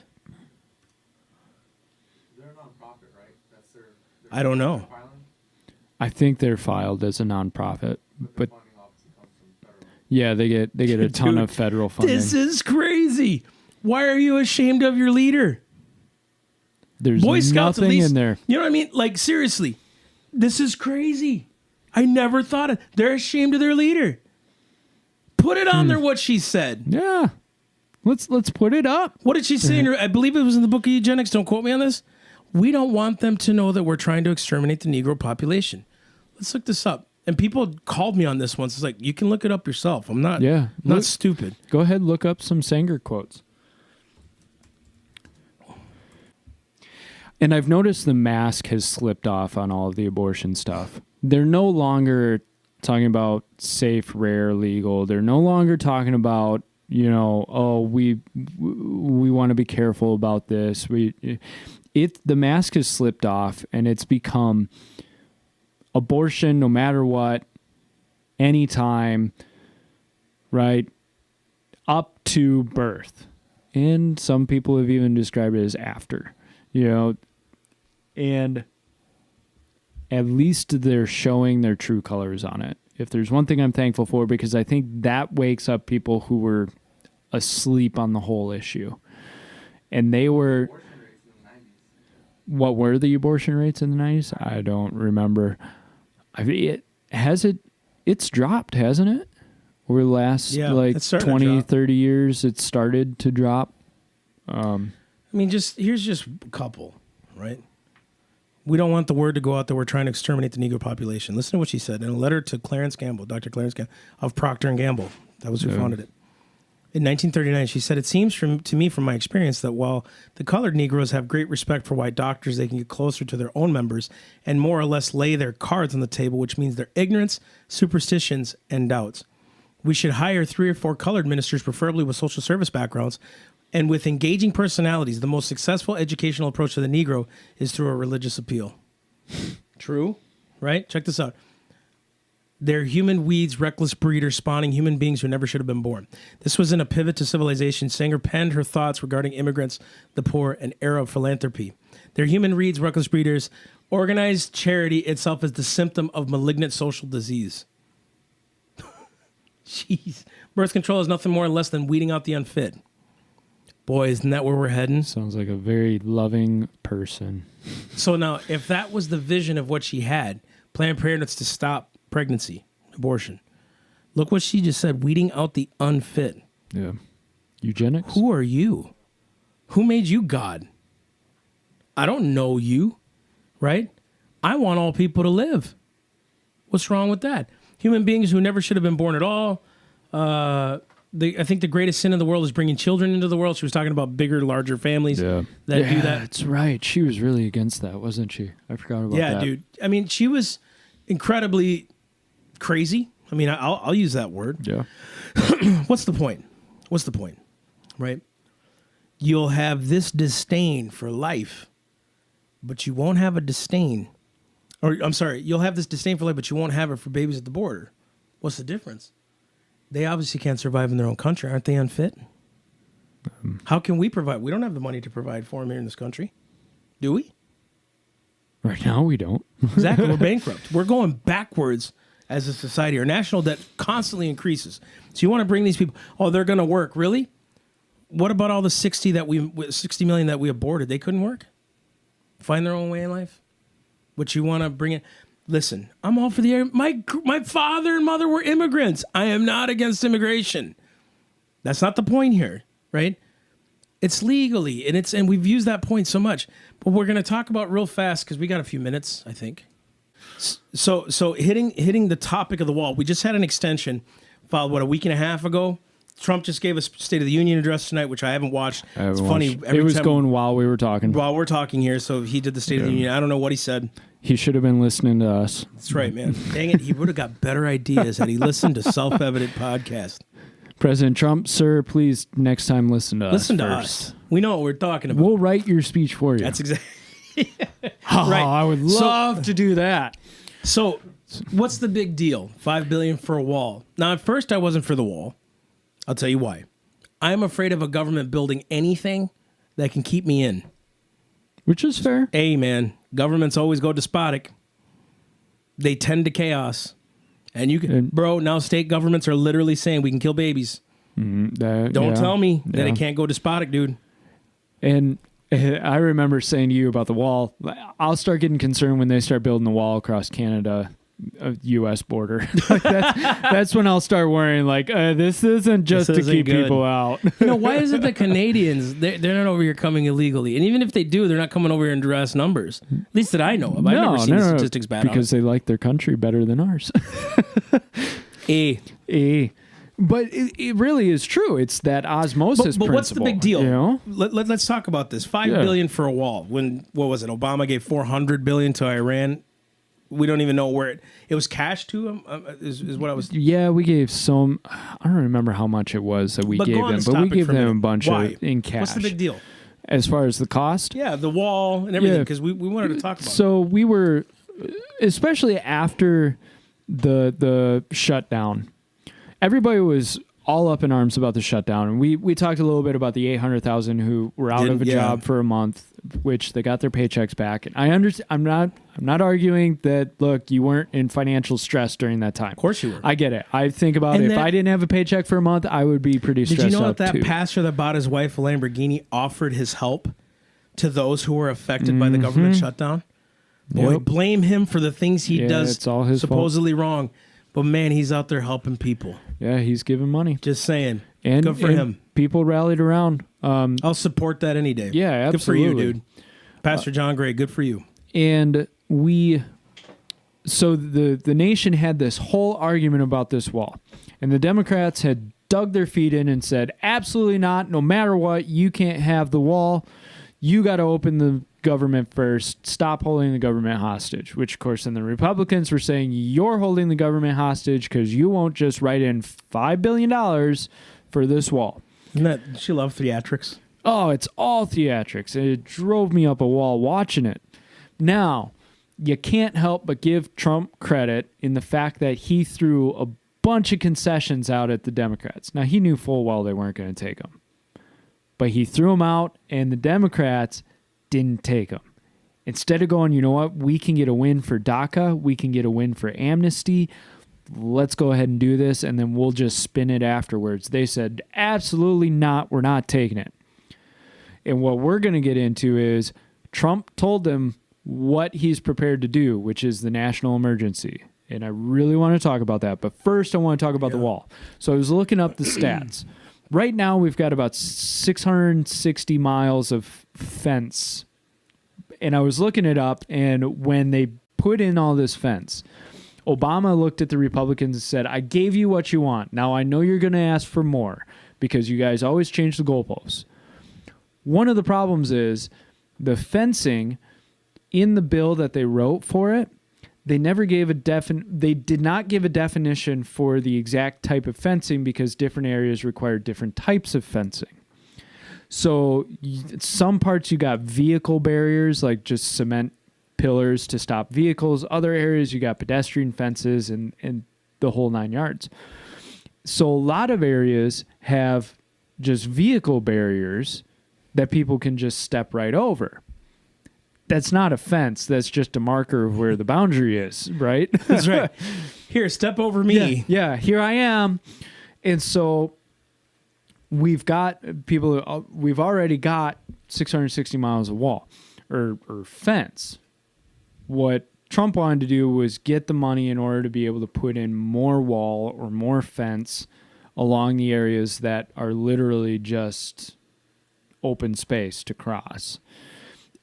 They're a nonprofit, right? That's their I don't know. filing, I think they're filed as a nonprofit, but but their funding obviously comes from federal. yeah, they get a ton Dude, of federal funding. This is crazy. Why are you ashamed of your leader? There's Boy Scouts, at nothing least, in there. You know what I mean? Like, seriously, this is crazy. I never thought it. They're ashamed of their leader. Put it on there what she said. Yeah. Let's put it up. What did she say in her, I believe it was in the book of eugenics, don't quote me on this. We don't want them to know that we're trying to exterminate the Negro population. Let's look this up. And people called me on this once. It's like, you can look it up yourself. I'm not, Yeah. not stupid. Go ahead, look up some Sanger quotes. And I've noticed the mask has slipped off on all of the abortion stuff. They're no longer talking about safe, rare, legal. They're no longer talking about, we want to be careful about this. The mask has slipped off, and it's become abortion no matter what, anytime, right, up to birth. And some people have even described it as after, and at least they're showing their true colors on it. If there's one thing I'm thankful for, because I think that wakes up people who were asleep on the whole issue. And they were... Abortion rates in the 90s. What were the abortion rates in the 90s? I don't remember. I mean, it's dropped, hasn't it? Over the last it's starting to 20, drop. 30 years, it started to drop. I mean, here's just a couple, right? We don't want the word to go out that we're trying to exterminate the Negro population. Listen to what she said in a letter to Clarence Gamble, Dr. Clarence Gamble of Procter & Gamble. That was who founded it. In 1939, she said, "It seems to me from my experience that while the colored Negroes have great respect for white doctors, they can get closer to their own members and more or less lay their cards on the table, which means their ignorance, superstitions, and doubts. We should hire 3 or 4 colored ministers, preferably with social service backgrounds, and with engaging personalities. The most successful educational approach to the Negro is through a religious appeal." True, right? Check this out. They're human weeds, reckless breeders, spawning human beings who never should have been born. This was in a pivot to civilization. Sanger penned her thoughts regarding immigrants, the poor, an era of philanthropy. They're human weeds, reckless breeders. Organized charity itself is the symptom of malignant social disease. Jeez. Birth control is nothing more or less than weeding out the unfit. Boy, isn't that where we're heading? Sounds like a very loving person. So now, if that was the vision of what she had, Planned Parenthood's to stop pregnancy, abortion. Look what she just said, weeding out the unfit. Yeah. Eugenics? Who are you? Who made you God? I don't know you, right? I want all people to live. What's wrong with that? Human beings who never should have been born at all. I think the greatest sin in the world is bringing children into the world. She was talking about bigger, larger families that do that. That's right. She was really against that, wasn't she? I forgot about that. Yeah, dude. I mean, she was incredibly crazy. I mean, I'll use that word. Yeah. What's the point? What's the point? Right? You'll have this disdain for life, but you won't have a disdain. Or, I'm sorry, you'll have this disdain for life, but you won't have it for babies at the border. What's the difference? They obviously can't survive in their own country. Aren't they unfit? How can we provide? We don't have the money to provide for them here in this country. Do we? Right now, we don't. Exactly. We're bankrupt. We're going backwards as a society. Our national debt constantly increases. So you want to bring these people, oh, they're going to work. Really? What about all the 60 million that we aborted? They couldn't work? Find their own way in life? But you want to bring it? Listen, I'm all for the my father and mother were immigrants. I am not against immigration. That's not the point here, right? It's legally, and we've used that point so much. But we're going to talk about real fast because we got a few minutes, I think. So hitting the topic of the wall. We just had an extension filed, a week and a half ago. Trump just gave us State of the Union address tonight, which I haven't watched. It's funny. It was going while we were talking. While we're talking here, so he did the State of the Union. I don't know what he said. He should have been listening to us. That's right, man. Dang it, he would have got better ideas had he listened to Self-Evident Podcast. President Trump, sir, please next time listen to us. Listen to us. We know what we're talking about. We'll write your speech for you. That's exactly right. I would love to do that. So, what's the big deal? $5 billion for a wall. Now, at first, I wasn't for the wall. I'll tell you why. I'm afraid of a government building anything that can keep me in. Which is fair. Hey, man, governments always go despotic. They tend to chaos. And you can, bro, now state governments are literally saying we can kill babies. Don't tell me that it can't go despotic, dude. And I remember saying to you about the wall, I'll start getting concerned when they start building the wall across Canada, U.S. border. that's when I'll start worrying, this isn't just to keep people out. Why is it that Canadians, they're not over here coming illegally? And even if they do, they're not coming over here in dress numbers. At least that I know of. I've never seen the statistics bad because they like their country better than ours. But it really is true. It's that osmosis but principle. What's the big deal? You know? Let's talk about this. $5 billion for a wall. What was it? Obama gave $400 billion to Iran. We don't even know where it was cash to him. Is what I was. Yeah, we gave some. I don't remember how much it was that we gave them, but we gave them a bunch in cash. What's the big deal? As far as the cost? Yeah, the wall and everything, because we wanted to talk about it. So we were, especially after the shutdown, everybody was all up in arms about the shutdown. And we talked a little bit about the 800,000 who were out of a job for a month, which they got their paychecks back. And I understand. I'm not arguing that, look, you weren't in financial stress during that time. Of course you were. I get it. I think about it. If I didn't have a paycheck for a month, I would be pretty stressed out. Did you know that pastor that bought his wife a Lamborghini offered his help to those who were affected by the government shutdown? Boy, blame him for the things he does it's all his supposedly wrong. But man, he's out there helping people. Yeah, he's giving money. Just saying. And good for him. People rallied around. I'll support that any day. Yeah, absolutely. Good for you, dude. Pastor John Gray, good for you. And so the nation had this whole argument about this wall. And the Democrats had dug their feet in and said, absolutely not. No matter what, you can't have the wall. You got to open the government first. Stop holding the government hostage, which, of course, then the Republicans were saying, you're holding the government hostage because you won't just write in $5 billion for this wall. She loved theatrics. Oh, it's all theatrics. It drove me up a wall watching it. Now, you can't help but give Trump credit in the fact that he threw a bunch of concessions out at the Democrats. Now, he knew full well they weren't going to take them. But he threw them out, and the Democrats didn't take them. Instead of going, you know what, we can get a win for DACA, we can get a win for amnesty, let's go ahead and do this, and then we'll just spin it afterwards. They said, absolutely not, we're not taking it. And what we're going to get into is Trump told them what he's prepared to do, which is the national emergency. And I really want to talk about that. But first, I want to talk about the wall. So I was looking up the stats. Right now, we've got about 660 miles of fence. And I was looking it up, and when they put in all this fence, Obama looked at the Republicans and said, I gave you what you want. Now, I know you're going to ask for more because you guys always change the goalposts. One of the problems is the fencing in the bill that they wrote for it, they never gave they did not give a definition for the exact type of fencing because different areas require different types of fencing. So some parts you got vehicle barriers, like just cement pillars to stop vehicles. Other areas you got pedestrian fences and the whole 9 yards. So a lot of areas have just vehicle barriers that people can just step right over. That's not a fence. That's just a marker of where the boundary is, right? That's right. Here, step over me. Yeah, here I am. And so we've already got 660 miles of wall or fence. What Trump wanted to do was get the money in order to be able to put in more wall or more fence along the areas that are literally just open space to cross.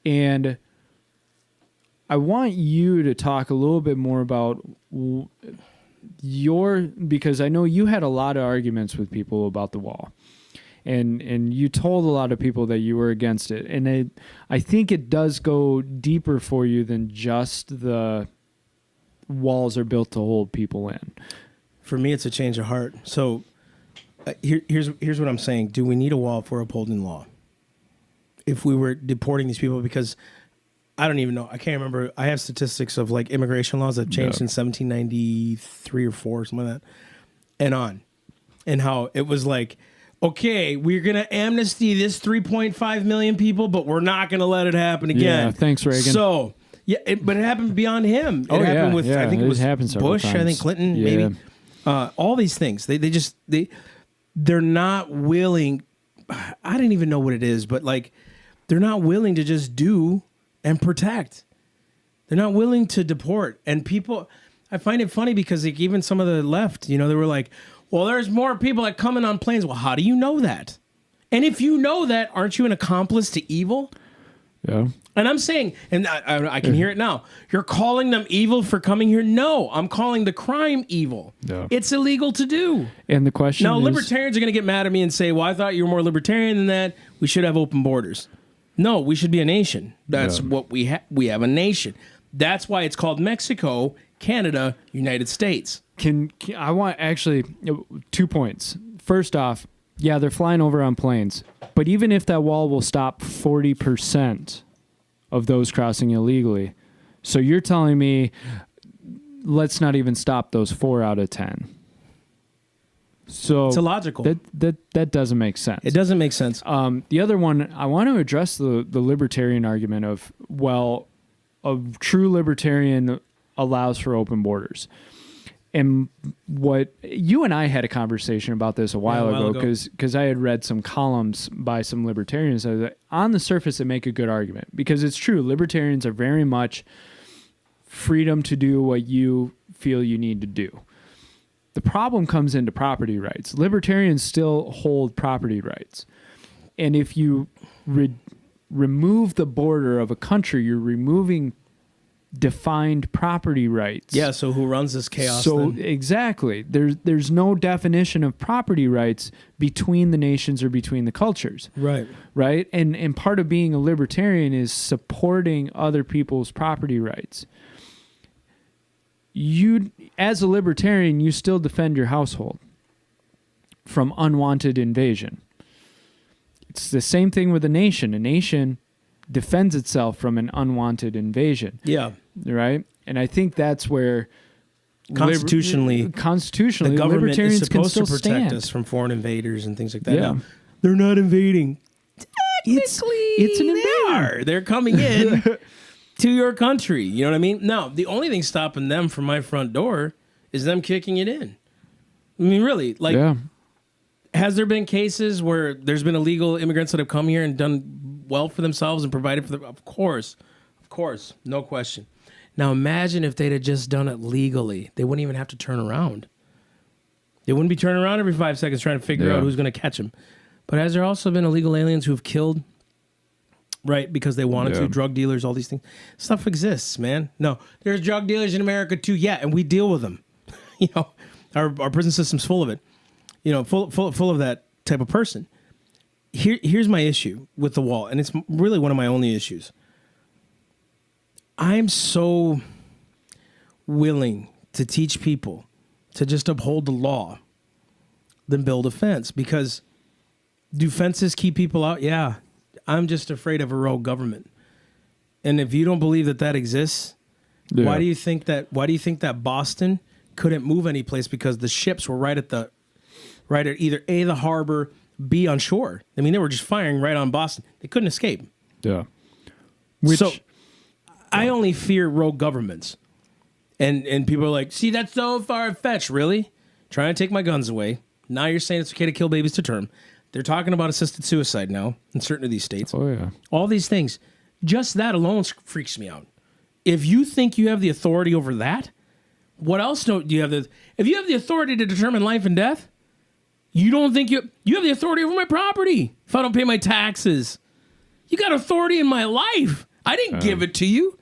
And I want you to talk a little bit more about because I know you had a lot of arguments with people about the wall. And you told a lot of people that you were against it. And I think it does go deeper for you than just the walls are built to hold people in. For me, it's a change of heart. So here's what I'm saying. Do we need a wall if we're upholding law? If we were deporting these people, because I don't even know. I can't remember. I have statistics of like immigration laws that changed in 1793 or 4, something like that, and on. And how it was like, okay, we're going to amnesty this 3.5 million people, but we're not going to let it happen again. Yeah, thanks, Reagan. So, yeah, but it happened beyond him. It happened with, I think it was Bush, times. I think Clinton, maybe. All these things. They're not willing. I didn't even know what it is, but like, they're not willing to just do and protect. They're not willing to deport. And people, I find it funny because like even some of the left, they were like, well, there's more people that come in on planes. Well, how do you know that? And if you know that, aren't you an accomplice to evil? Yeah. And I'm saying, and I can hear it now. You're calling them evil for coming here? No, I'm calling the crime evil. Yeah. It's illegal to do. And the question now, libertarians are going to get mad at me and say, well, I thought you were more libertarian than that. We should have open borders. No, we should be a nation. That's what we have. We have a nation. That's why it's called Mexico, Canada, United States. I want actually 2 points. First off, yeah, they're flying over on planes. But even if that wall will stop 40% of those crossing illegally, so you're telling me let's not even stop those 4 out of 10. So it's illogical. That doesn't make sense. It doesn't make sense. The other one, I want to address the libertarian argument of, well, a true libertarian allows for open borders. And what you and I had a conversation about this a while ago because I had read some columns by some libertarians that on the surface that make a good argument, because it's true. Libertarians are very much freedom to do what you feel you need to do. The problem comes into property rights. Libertarians still hold property rights. And if you remove the border of a country, you're removing defined property rights. Yeah, so who runs this chaos then? Exactly. There's no definition of property rights between the nations or between the cultures. Right. Right? And part of being a libertarian is supporting other people's property rights. You, as a libertarian, you still defend your household from unwanted invasion. It's the same thing with a nation. A nation defends itself from an unwanted invasion. Yeah. Right? And I think that's where constitutionally, the government libertarians is supposed can to protect stand. us from foreign invaders and things like that. Yeah. Now, they're not invading. It's an invasion. They're coming in to your country. You know what I mean? Now, the only thing stopping them from my front door is them kicking it in. I mean, really, like, has there been cases where there's been illegal immigrants that have come here and done well for themselves and provided for them? Of course, no question. Now, imagine if they'd have just done it legally. They wouldn't even have to turn around. They wouldn't be turning around every 5 seconds trying to figure out who's going to catch them. But has there also been illegal aliens who have killed, right, because they wanted to, drug dealers, all these things? Stuff exists, man. No, there's drug dealers in America too, and we deal with them. Our prison system's full of it. Full of that type of person. Here's my issue with the wall, and it's really one of my only issues. willing to teach people to just uphold the law than build a fence. Because do fences keep people out? Yeah. I'm just afraid of a rogue government. And if you don't believe that that exists, why do you think that Boston couldn't move any place? Because the ships were right at either A, the harbor, B, on shore. I mean, they were just firing right on Boston. They couldn't escape. Yeah. So I only fear rogue governments. And people are like, see, that's so far-fetched. Really? Trying to take my guns away. Now you're saying it's okay to kill babies to term. They're talking about assisted suicide now in certain of these states. Oh, yeah. All these things. Just that alone freaks me out. If you think you have the authority over that, what else do you have? If you have the authority to determine life and death, you don't think you have the authority over my property if I don't pay my taxes. You got authority in my life. I didn't give it to you.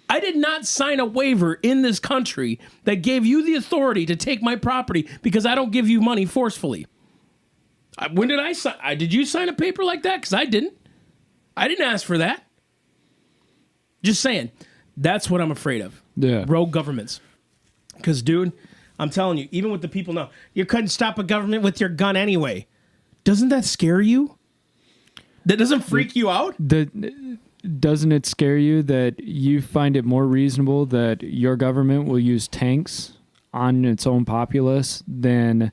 I did not sign a waiver in this country that gave you the authority to take my property because I don't give you money forcefully. When did I sign? Did you sign a paper like that? Because I didn't. I didn't ask for that. Just saying. That's what I'm afraid of. Yeah. Rogue governments. Because, dude, I'm telling you, even with the people now, you couldn't stop a government with your gun anyway. Doesn't that scare you? That doesn't freak you out? Doesn't it scare you that you find it more reasonable that your government will use tanks on its own populace than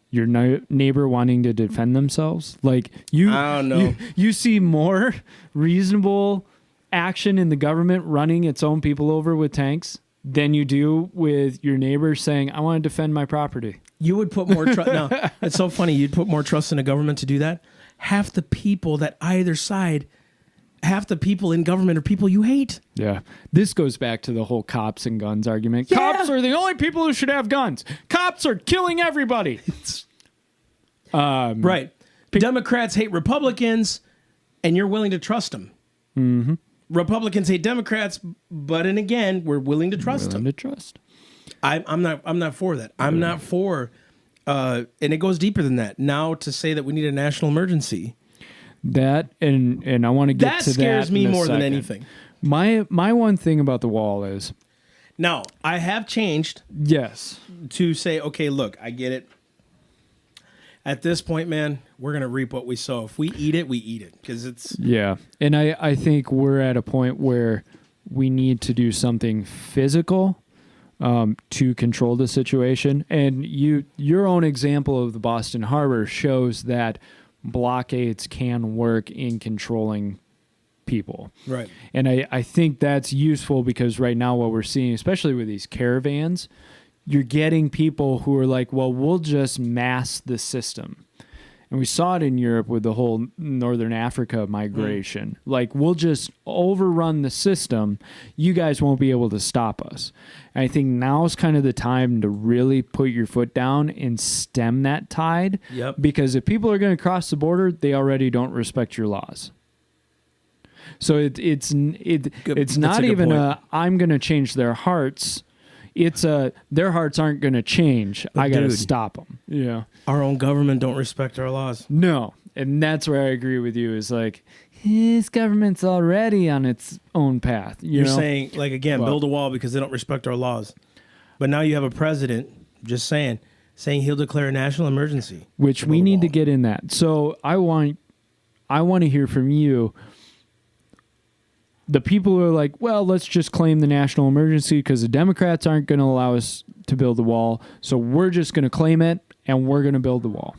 your neighbor wanting to defend themselves? Like I don't know. You see more reasonable action in the government running its own people over with tanks than you do with your neighbor saying, I want to defend my property. You would put more trust. No, it's so funny. You'd put more trust in a government to do that. Half the people that either side, half the people in government are people you hate. Yeah. This goes back to the whole cops and guns argument. Yeah. Cops are the only people who should have guns. Cops are killing everybody. Right. Democrats hate Republicans, and you're willing to trust them. Mm-hmm. Republicans hate Democrats, but and again, we're willing to trust them. I'm not for that. I'm not for, and it goes deeper than that. Now to say that we need a national emergency, that and I want to get to that. Scares me more than anything. My one thing about the wall is, now I have changed. Yes, to say, okay, look, I get it. At this point, man, we're going to reap what we sow. If we eat it, we eat it. Because it's... Yeah. And I think we're at a point where we need to do something physical to control the situation. And your own example of the Boston Harbor shows that blockades can work in controlling people. Right. And I think that's useful because right now what we're seeing, especially with these caravans, you're getting people who are like, well, we'll just mass the system. And we saw it in Europe with the whole Northern Africa migration. Like, we'll just overrun the system. You guys won't be able to stop us. And I think now's kind of the time to really put your foot down and stem that tide. Yep. Because if people are going to cross the border, they already don't respect your laws. So it's not even I'm going to change their hearts. It's their hearts aren't going to change. But I got to stop them. Yeah. Our own government don't respect our laws. No. And that's where I agree with you is like, this government's already on its own path. You're saying, like, again, build a wall because they don't respect our laws. But now you have a president just saying he'll declare a national emergency. Which we need to get in that. So I want to hear from you. The people who are like, well, let's just claim the national emergency because the Democrats aren't going to allow us to build the wall. So we're just going to claim it and we're going to build the wall.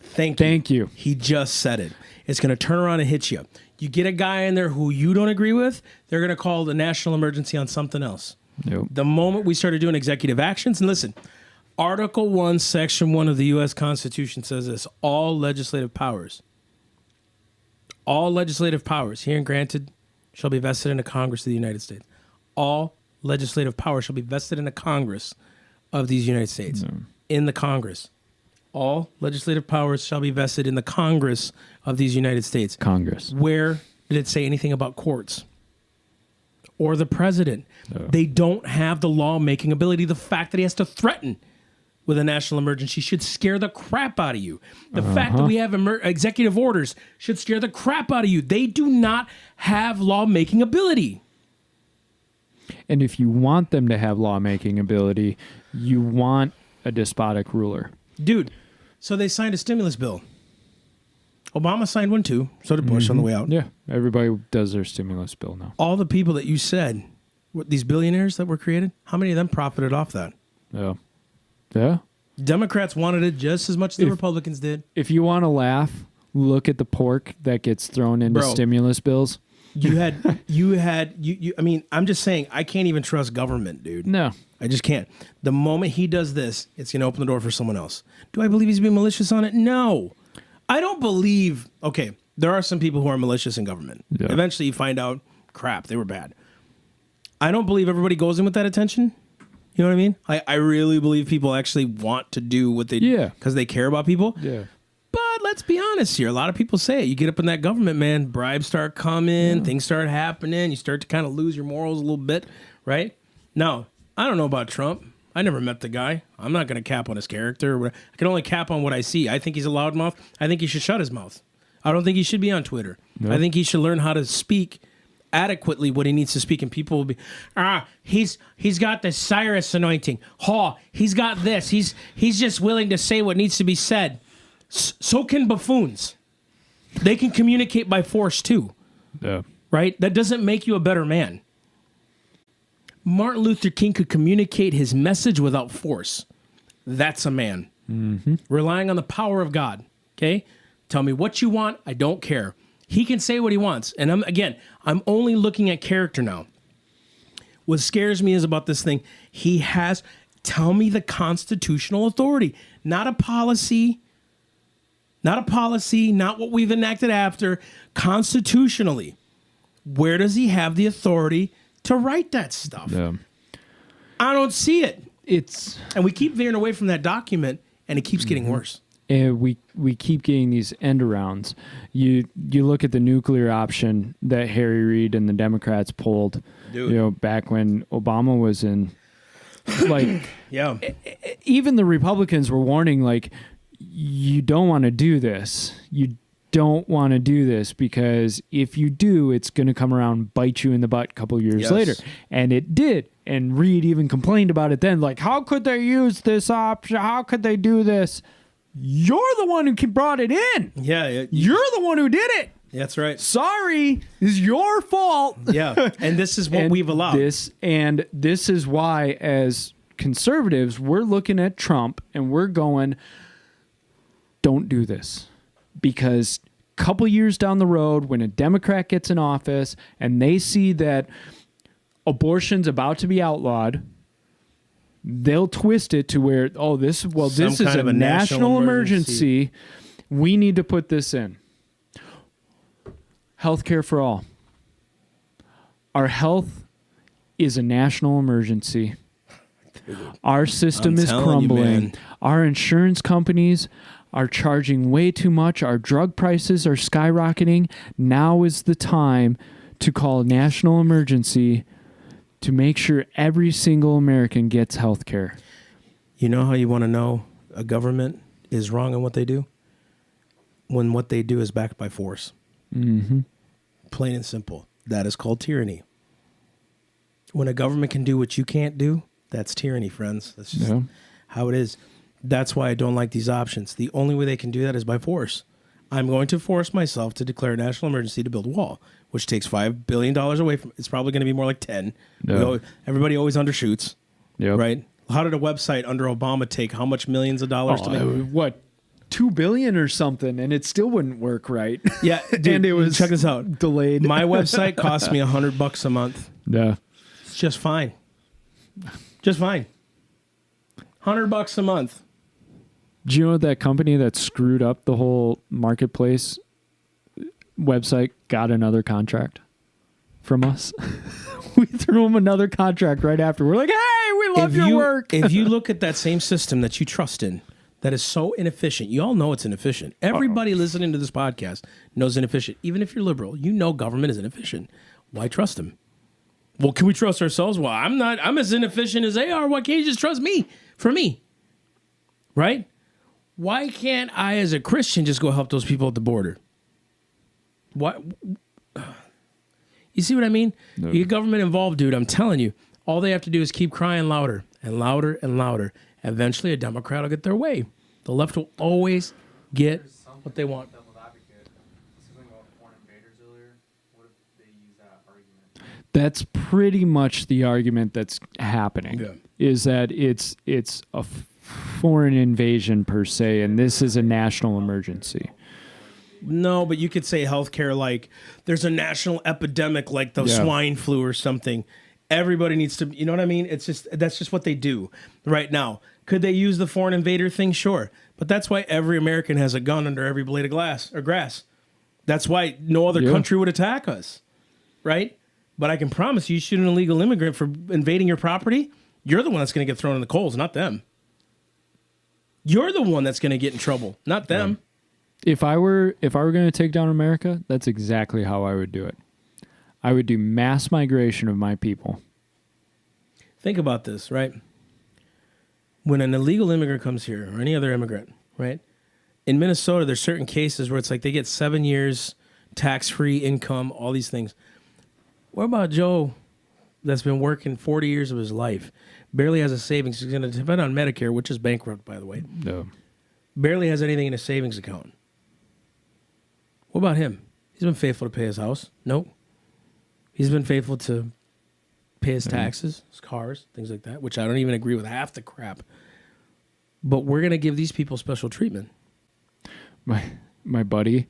Thank you. He just said it. It's going to turn around and hit you. You get a guy in there who you don't agree with, they're going to call the national emergency on something else. Yep. The moment we started doing executive actions, and listen, Article 1, Section 1 of the U.S. Constitution says this, all legislative powers herein granted shall be vested in the Congress of the United States. All legislative power shall be vested in the Congress of these United States. No. In the Congress. All legislative powers shall be vested in the Congress of these United States. Congress. Where did it say anything about courts? Or the president? No. They don't have the law-making ability. The fact that he has to threaten with a national emergency should scare the crap out of you. The fact that we have executive orders should scare the crap out of you. They do not have law-making ability. And if you want them to have lawmaking ability, you want a despotic ruler. Dude, so they signed a stimulus bill. Obama signed one too. So did Bush on the way out. Yeah, everybody does their stimulus bill now. All the people that you said, these billionaires that were created, how many of them profited off that? Yeah. Yeah. Democrats wanted it just as much as the Republicans did. If you want to laugh, look at the pork that gets thrown into stimulus bills. I mean, I'm just saying, I can't even trust government, dude. No. I just can't. The moment he does this, it's going to open the door for someone else. Do I believe he's being malicious on it? No. I don't believe, okay, there are some people who are malicious in government. Yeah. Eventually you find out, crap, they were bad. I don't believe everybody goes in with that intention. You know what I mean? I really believe people actually want to do what they do because they care about people. Yeah. But let's be honest here. A lot of people say it. You get up in that government, man, bribes start coming, things start happening. You start to kind of lose your morals a little bit, right? Now, I don't know about Trump. I never met the guy. I'm not going to cap on his character. I can only cap on what I see. I think he's a loudmouth. I think he should shut his mouth. I don't think he should be on Twitter. Nope. I think he should learn how to speak adequately what he needs to speak, and people will be, he's got the Cyrus anointing. He's got this. He's just willing to say what needs to be said. So can buffoons. They can communicate by force too. Yeah. Right? That doesn't make you a better man. Martin Luther King could communicate his message without force. That's a man. Mm-hmm. Relying on the power of God. Okay? Tell me what you want. I don't care. He can say what he wants. And I'm only looking at character now. What scares me is about this thing. Tell me the constitutional authority, not a policy, not what we've enacted after. Constitutionally, where does he have the authority to write that stuff? Yeah. I don't see it. And we keep veering away from that document, and it keeps getting worse. And we keep getting these end arounds. You look at the nuclear option that Harry Reid and the Democrats pulled, back when Obama was in, like, yeah. Even the Republicans were warning, like, you don't want to do this. You don't want to do this because if you do, it's going to come around and bite you in the butt a couple years later. And it did. And Reid even complained about it then, like, how could they use this option? How could they do this? You're the one who brought it in. Yeah. You're the one who did it. That's right. Sorry. It's your fault. Yeah. And this is what we've allowed. This is why, as conservatives, we're looking at Trump and we're going, don't do this. Because a couple years down the road, when a Democrat gets in office and they see that abortion's about to be outlawed, they'll twist it to where, this is a national emergency. We need to put this in. Healthcare for all. Our health is a national emergency. Dude, our system is crumbling. Our insurance companies are charging way too much. Our drug prices are skyrocketing. Now is the time to call a national emergency to make sure every single American gets health care. You know how you want to know a government is wrong in what they do? When what they do is backed by force. Mm-hmm. Plain and simple. That is called tyranny. When a government can do what you can't do, that's tyranny, friends. That's just how it is. That's why I don't like these options. The only way they can do that is by force. I'm going to force myself to declare a national emergency to build a wall, which takes $5 billion away from. It's probably going to be more like 10. Everybody always undershoots, right? How did a website under Obama take how much millions of dollars to make? What, $2 billion or something, and it still wouldn't work right. Yeah, dude, and it was check this out. Delayed. My website cost me $100 a month. Yeah, it's just fine. Just fine. $100 a month. Do you know that company that screwed up the whole marketplace website got another contract from us? We threw them another contract right after. We're like, hey, we love your work. If you look at that same system that you trust in, that is so inefficient. You all know it's inefficient. Everybody listening to this podcast knows inefficient. Even if you're liberal, you know government is inefficient. Why trust them? Well, can we trust ourselves? Well, I'm as inefficient as they are. Why can't you just trust me for me? Right? Why can't I, as a Christian, just go help those people at the border? What? You see what I mean? No. You get government involved, dude. I'm telling you. All they have to do is keep crying louder and louder and louder. Eventually, a Democrat will get their way. The left will always get what they want. Devil's advocate. Something about foreign invaders earlier. What if they use that argument? That's pretty much the argument that's happening. Yeah. Is that it's a foreign invasion per se, and this is a national emergency. No, but you could say healthcare like there's a national epidemic like the swine flu or something. Everybody needs to, you know what I mean? It's just, that's just what they do right now. Could they use the foreign invader thing? Sure. But that's why every American has a gun under every blade of glass or grass. That's why no other country would attack us, right? But I can promise you shoot an illegal immigrant for invading your property, you're the one that's going to get thrown in the coals, not them. You're the one that's going to get in trouble, not them. If I were going to take down America, that's exactly how I would do it. I would do mass migration of my people. Think about this, right? When an illegal immigrant comes here, or any other immigrant, right? In Minnesota, there's certain cases where it's like they get 7 years tax-free income, all these things. What about Joe that's been working 40 years of his life, barely has a savings? He's going to depend on Medicare, which is bankrupt, by the way. No. Barely has anything in a savings account. What about him? He's been faithful to pay his house. Nope. He's been faithful to pay his taxes, his cars, things like that, which I don't even agree with half the crap. But we're going to give these people special treatment. My buddy,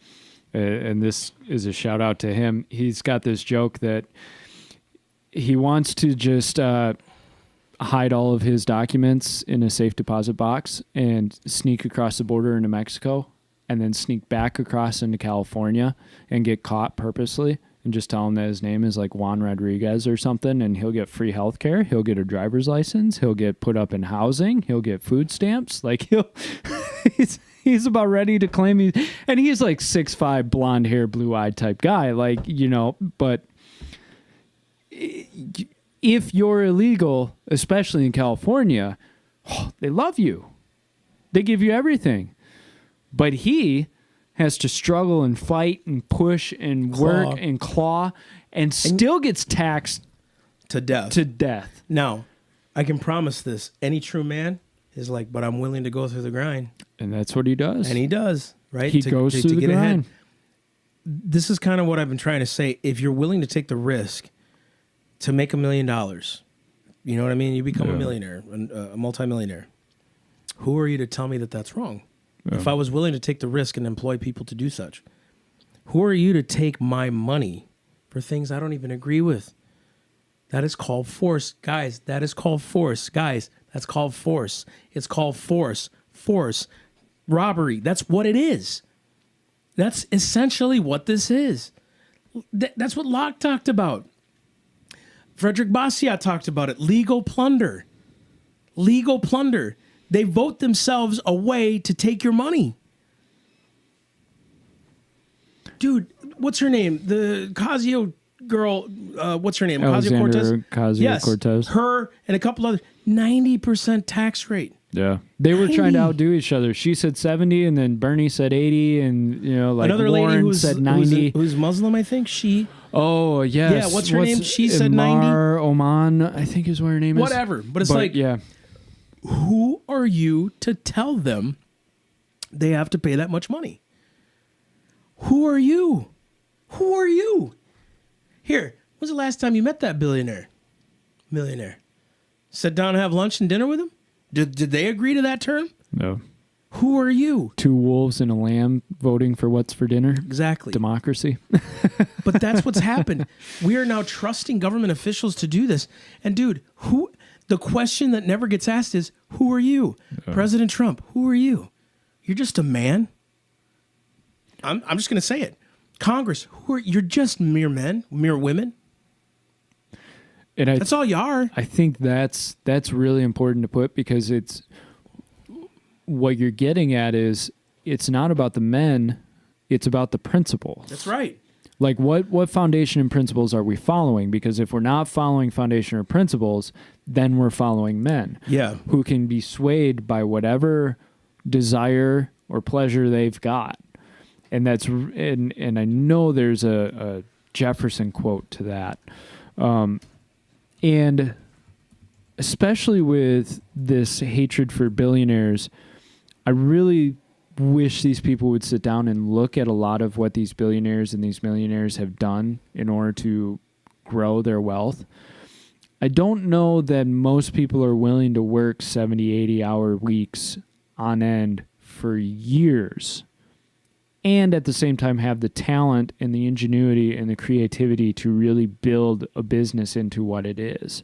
and this is a shout out to him, he's got this joke that he wants to just hide all of his documents in a safe deposit box and sneak across the border into Mexico and then sneak back across into California and get caught purposely and just tell him that his name is like Juan Rodriguez or something, and he'll get free health care, he'll get a driver's license, he'll get put up in housing, he'll get food stamps. Like he's about ready to claim and he's like 6'5", blonde hair, blue-eyed type guy, like, you know, but if you're illegal, especially in California, they love you. They give you everything. But he has to struggle and fight and push and work and claw and still gets taxed to death. Now, I can promise this. Any true man is like, but I'm willing to go through the grind. And that's what he does. And he does, right? He goes through the grind. Ahead. This is kind of what I've been trying to say. If you're willing to take the risk to make $1 million, you know what I mean? You become a millionaire, a multimillionaire. Who are you to tell me that that's wrong? Yeah. If I was willing to take the risk and employ people to do such, who are you to take my money for things I don't even agree with? That is called force. Guys, that is called force. Guys, that's called force. It's called force. Force. Robbery. That's what it is. That's essentially what this is. That's what Locke talked about. Frederick Bastiat talked about it. Legal plunder. Legal plunder. They vote themselves away to take your money. Dude, what's her name? The Ocasio girl, what's her name? Ocasio-Cortez? Ocasio-Cortez. Yes, her and a couple others. 90% tax rate. Yeah. They were trying to outdo each other. She said 70, and then Bernie said 80, and, you know, like another Warren lady said 90. Who's Muslim, I think. She... Oh, yes. Yeah, what's her name? She said 90. Oman, I think is what her name is. Whatever. But it's like... Yeah. Who are you to tell them they have to pay that much money? Who are you? Who are you? Here, when's the last time you met that millionaire? Sat down and have lunch and dinner with him? Did they agree to that term? No. Who are you? 2 wolves and a lamb voting for what's for dinner? Exactly. Democracy. But that's what's happened. We are now trusting government officials to do this. And dude, the question that never gets asked is, who are you? President Trump, who are you? You're just a man. I'm just going to say it. Congress, you're just mere men, mere women. And that's all you are. I think that's really important to put, because it's what you're getting at is it's not about the men, it's about the principles. That's right. Like what foundation and principles are we following? Because if we're not following foundation or principles, then we're following men. Yeah. Who can be swayed by whatever desire or pleasure they've got. And that's and I know there's a Jefferson quote to that. And especially with this hatred for billionaires, I really wish these people would sit down and look at a lot of what these billionaires and these millionaires have done in order to grow their wealth. I don't know that most people are willing to work 70, 80-hour weeks on end for years and at the same time have the talent and the ingenuity and the creativity to really build a business into what it is.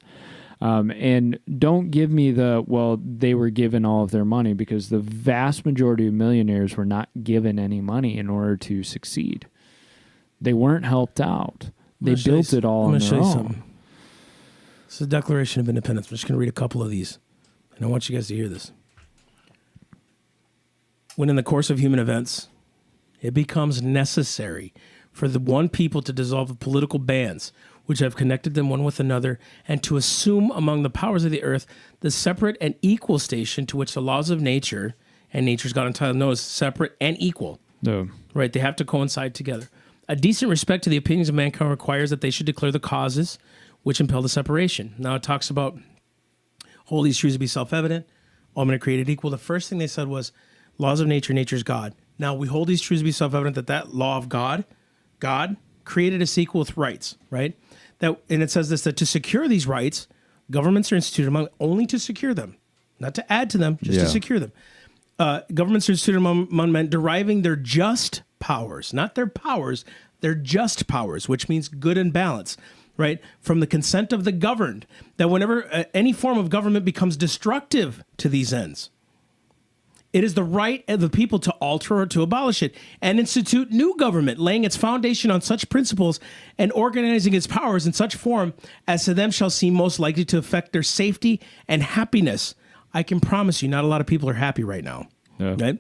And don't give me they were given all of their money, because the vast majority of millionaires were not given any money in order to succeed. They weren't helped out. They built it all on their own. This is the Declaration of Independence. I'm just going to read a couple of these, and I want you guys to hear this. When in the course of human events, it becomes necessary for the one people to dissolve the political bands which have connected them one with another, and to assume among the powers of the earth the separate and equal station to which the laws of nature and nature's God entitled knows separate and equal. No. Right? They have to coincide together. A decent respect to the opinions of mankind requires that they should declare the causes which impel the separation. Now it talks about hold these truths to be self-evident. All men are created equal. The first thing they said was laws of nature, nature's God. Now we hold these truths to be self-evident that law of God created us equal with rights, right? And it says this, that to secure these rights, governments are instituted among only to secure them, not to add to them, just to secure them. Governments are instituted among men deriving their just powers, not their powers, their just powers, which means good and balance, right? From the consent of the governed, that whenever any form of government becomes destructive to these ends, it is the right of the people to alter or to abolish it and institute new government, laying its foundation on such principles and organizing its powers in such form as to them shall seem most likely to affect their safety and happiness. I can promise you, not a lot of people are happy right now. Yeah. Right?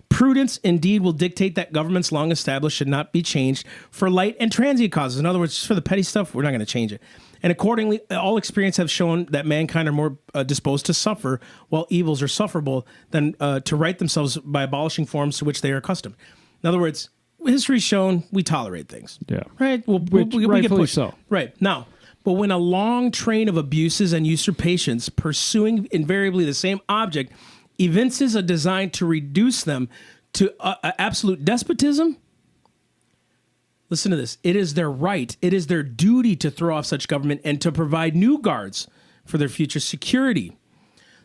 Prudence, indeed, will dictate that governments long established should not be changed for light and transient causes. In other words, just for the petty stuff, we're not going to change it. And accordingly, all experience have shown that mankind are more disposed to suffer, while evils are sufferable, than to right themselves by abolishing forms to which they are accustomed. In other words, history's shown we tolerate things. Yeah. Right? We get pushed. So. Right. Now, but when a long train of abuses and usurpations pursuing invariably the same object evinces a design to reduce them to absolute despotism, listen to this. It is their right, it is their duty to throw off such government and to provide new guards for their future security.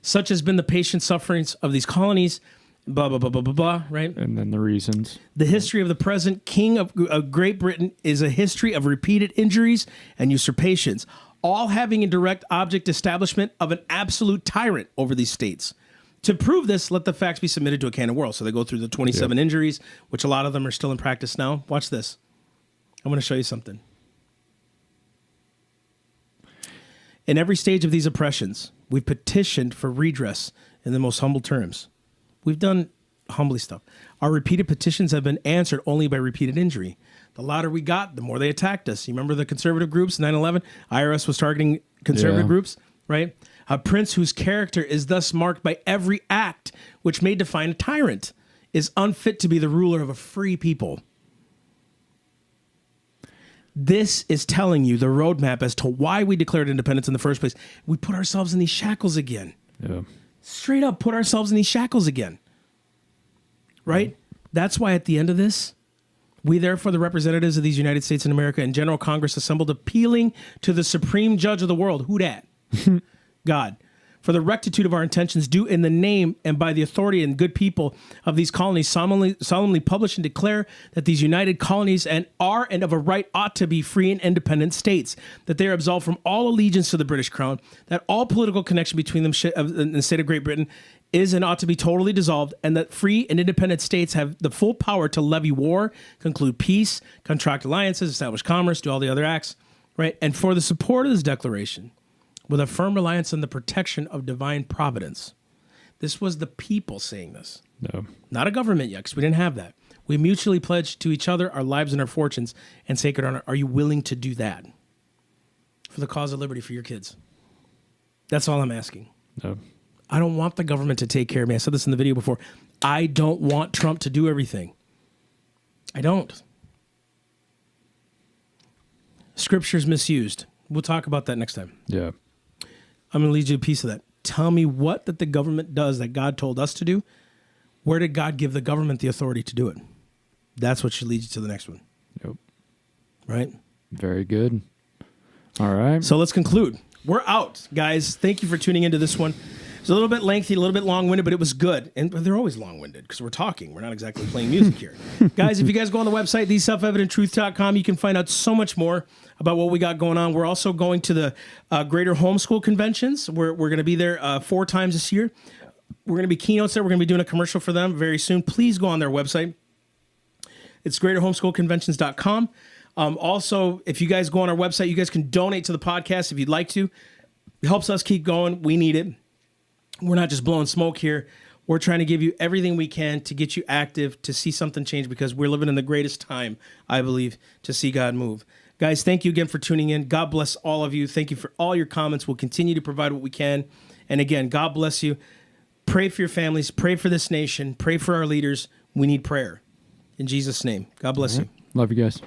Such has been the patient sufferings of these colonies, blah, blah, blah, blah, blah, blah, right? And then the reasons. The history of the present king of Great Britain is a history of repeated injuries and usurpations, all having in direct object establishment of an absolute tyrant over these states. To prove this, let the facts be submitted to a canon world. So they go through the 27 injuries, which a lot of them are still in practice now. Watch this. I'm going to show you something. In every stage of these oppressions, we've petitioned for redress in the most humble terms. We've done humbly stuff. Our repeated petitions have been answered only by repeated injury. The louder we got, the more they attacked us. You remember the conservative groups, 9/11? IRS was targeting conservative groups, right? A prince whose character is thus marked by every act which may define a tyrant is unfit to be the ruler of a free people. This is telling you the roadmap as to why we declared independence in the first place. We put ourselves in these shackles again. Yeah. Straight up put ourselves in these shackles again. Right? That's why at the end of this, we therefore, the representatives of these United States and America and General Congress assembled, appealing to the supreme judge of the world. Who dat? God. For the rectitude of our intentions, do in the name and by the authority and good people of these colonies solemnly publish and declare that these united colonies are and of a right ought to be free and independent states, that they are absolved from all allegiance to the British crown, that all political connection between them and the state of Great Britain is and ought to be totally dissolved, and that free and independent states have the full power to levy war, conclude peace, contract alliances, establish commerce, do all the other acts, right? And for the support of this declaration, with a firm reliance on the protection of divine providence. This was the people saying this. No. Not a government yet, because we didn't have that. We mutually pledge to each other our lives and our fortunes and sacred honor. Are you willing to do that for the cause of liberty for your kids? That's all I'm asking. No. I don't want the government to take care of me. I said this in the video before. I don't want Trump to do everything. I don't. Scripture's misused. We'll talk about that next time. Yeah. I'm going to lead you to a piece of that. Tell me what that the government does that God told us to do. Where did God give the government the authority to do it? That's what should lead you to the next one. Yep. Right? Very good. All right. So let's conclude. We're out, guys. Thank you for tuning into this one. It's a little bit lengthy, a little bit long-winded, but it was good. And they're always long-winded because we're talking. We're not exactly playing music here. Guys, if you guys go on the website, theselfevidenttruth.com, you can find out so much more about what we got going on. We're also going to the Greater Homeschool Conventions. We're going to be there 4 times this year. We're going to be keynotes there. We're going to be doing a commercial for them very soon. Please go on their website. It's greaterhomeschoolconventions.com. Also, if you guys go on our website, you guys can donate to the podcast if you'd like to. It helps us keep going. We need it. We're not just blowing smoke here. We're trying to give you everything we can to get you active, to see something change, because we're living in the greatest time, I believe, to see God move. Guys, thank you again for tuning in. God bless all of you. Thank you for all your comments. We'll continue to provide what we can. And again, God bless you. Pray for your families. Pray for this nation. Pray for our leaders. We need prayer. In Jesus' name, God bless you. Love you guys.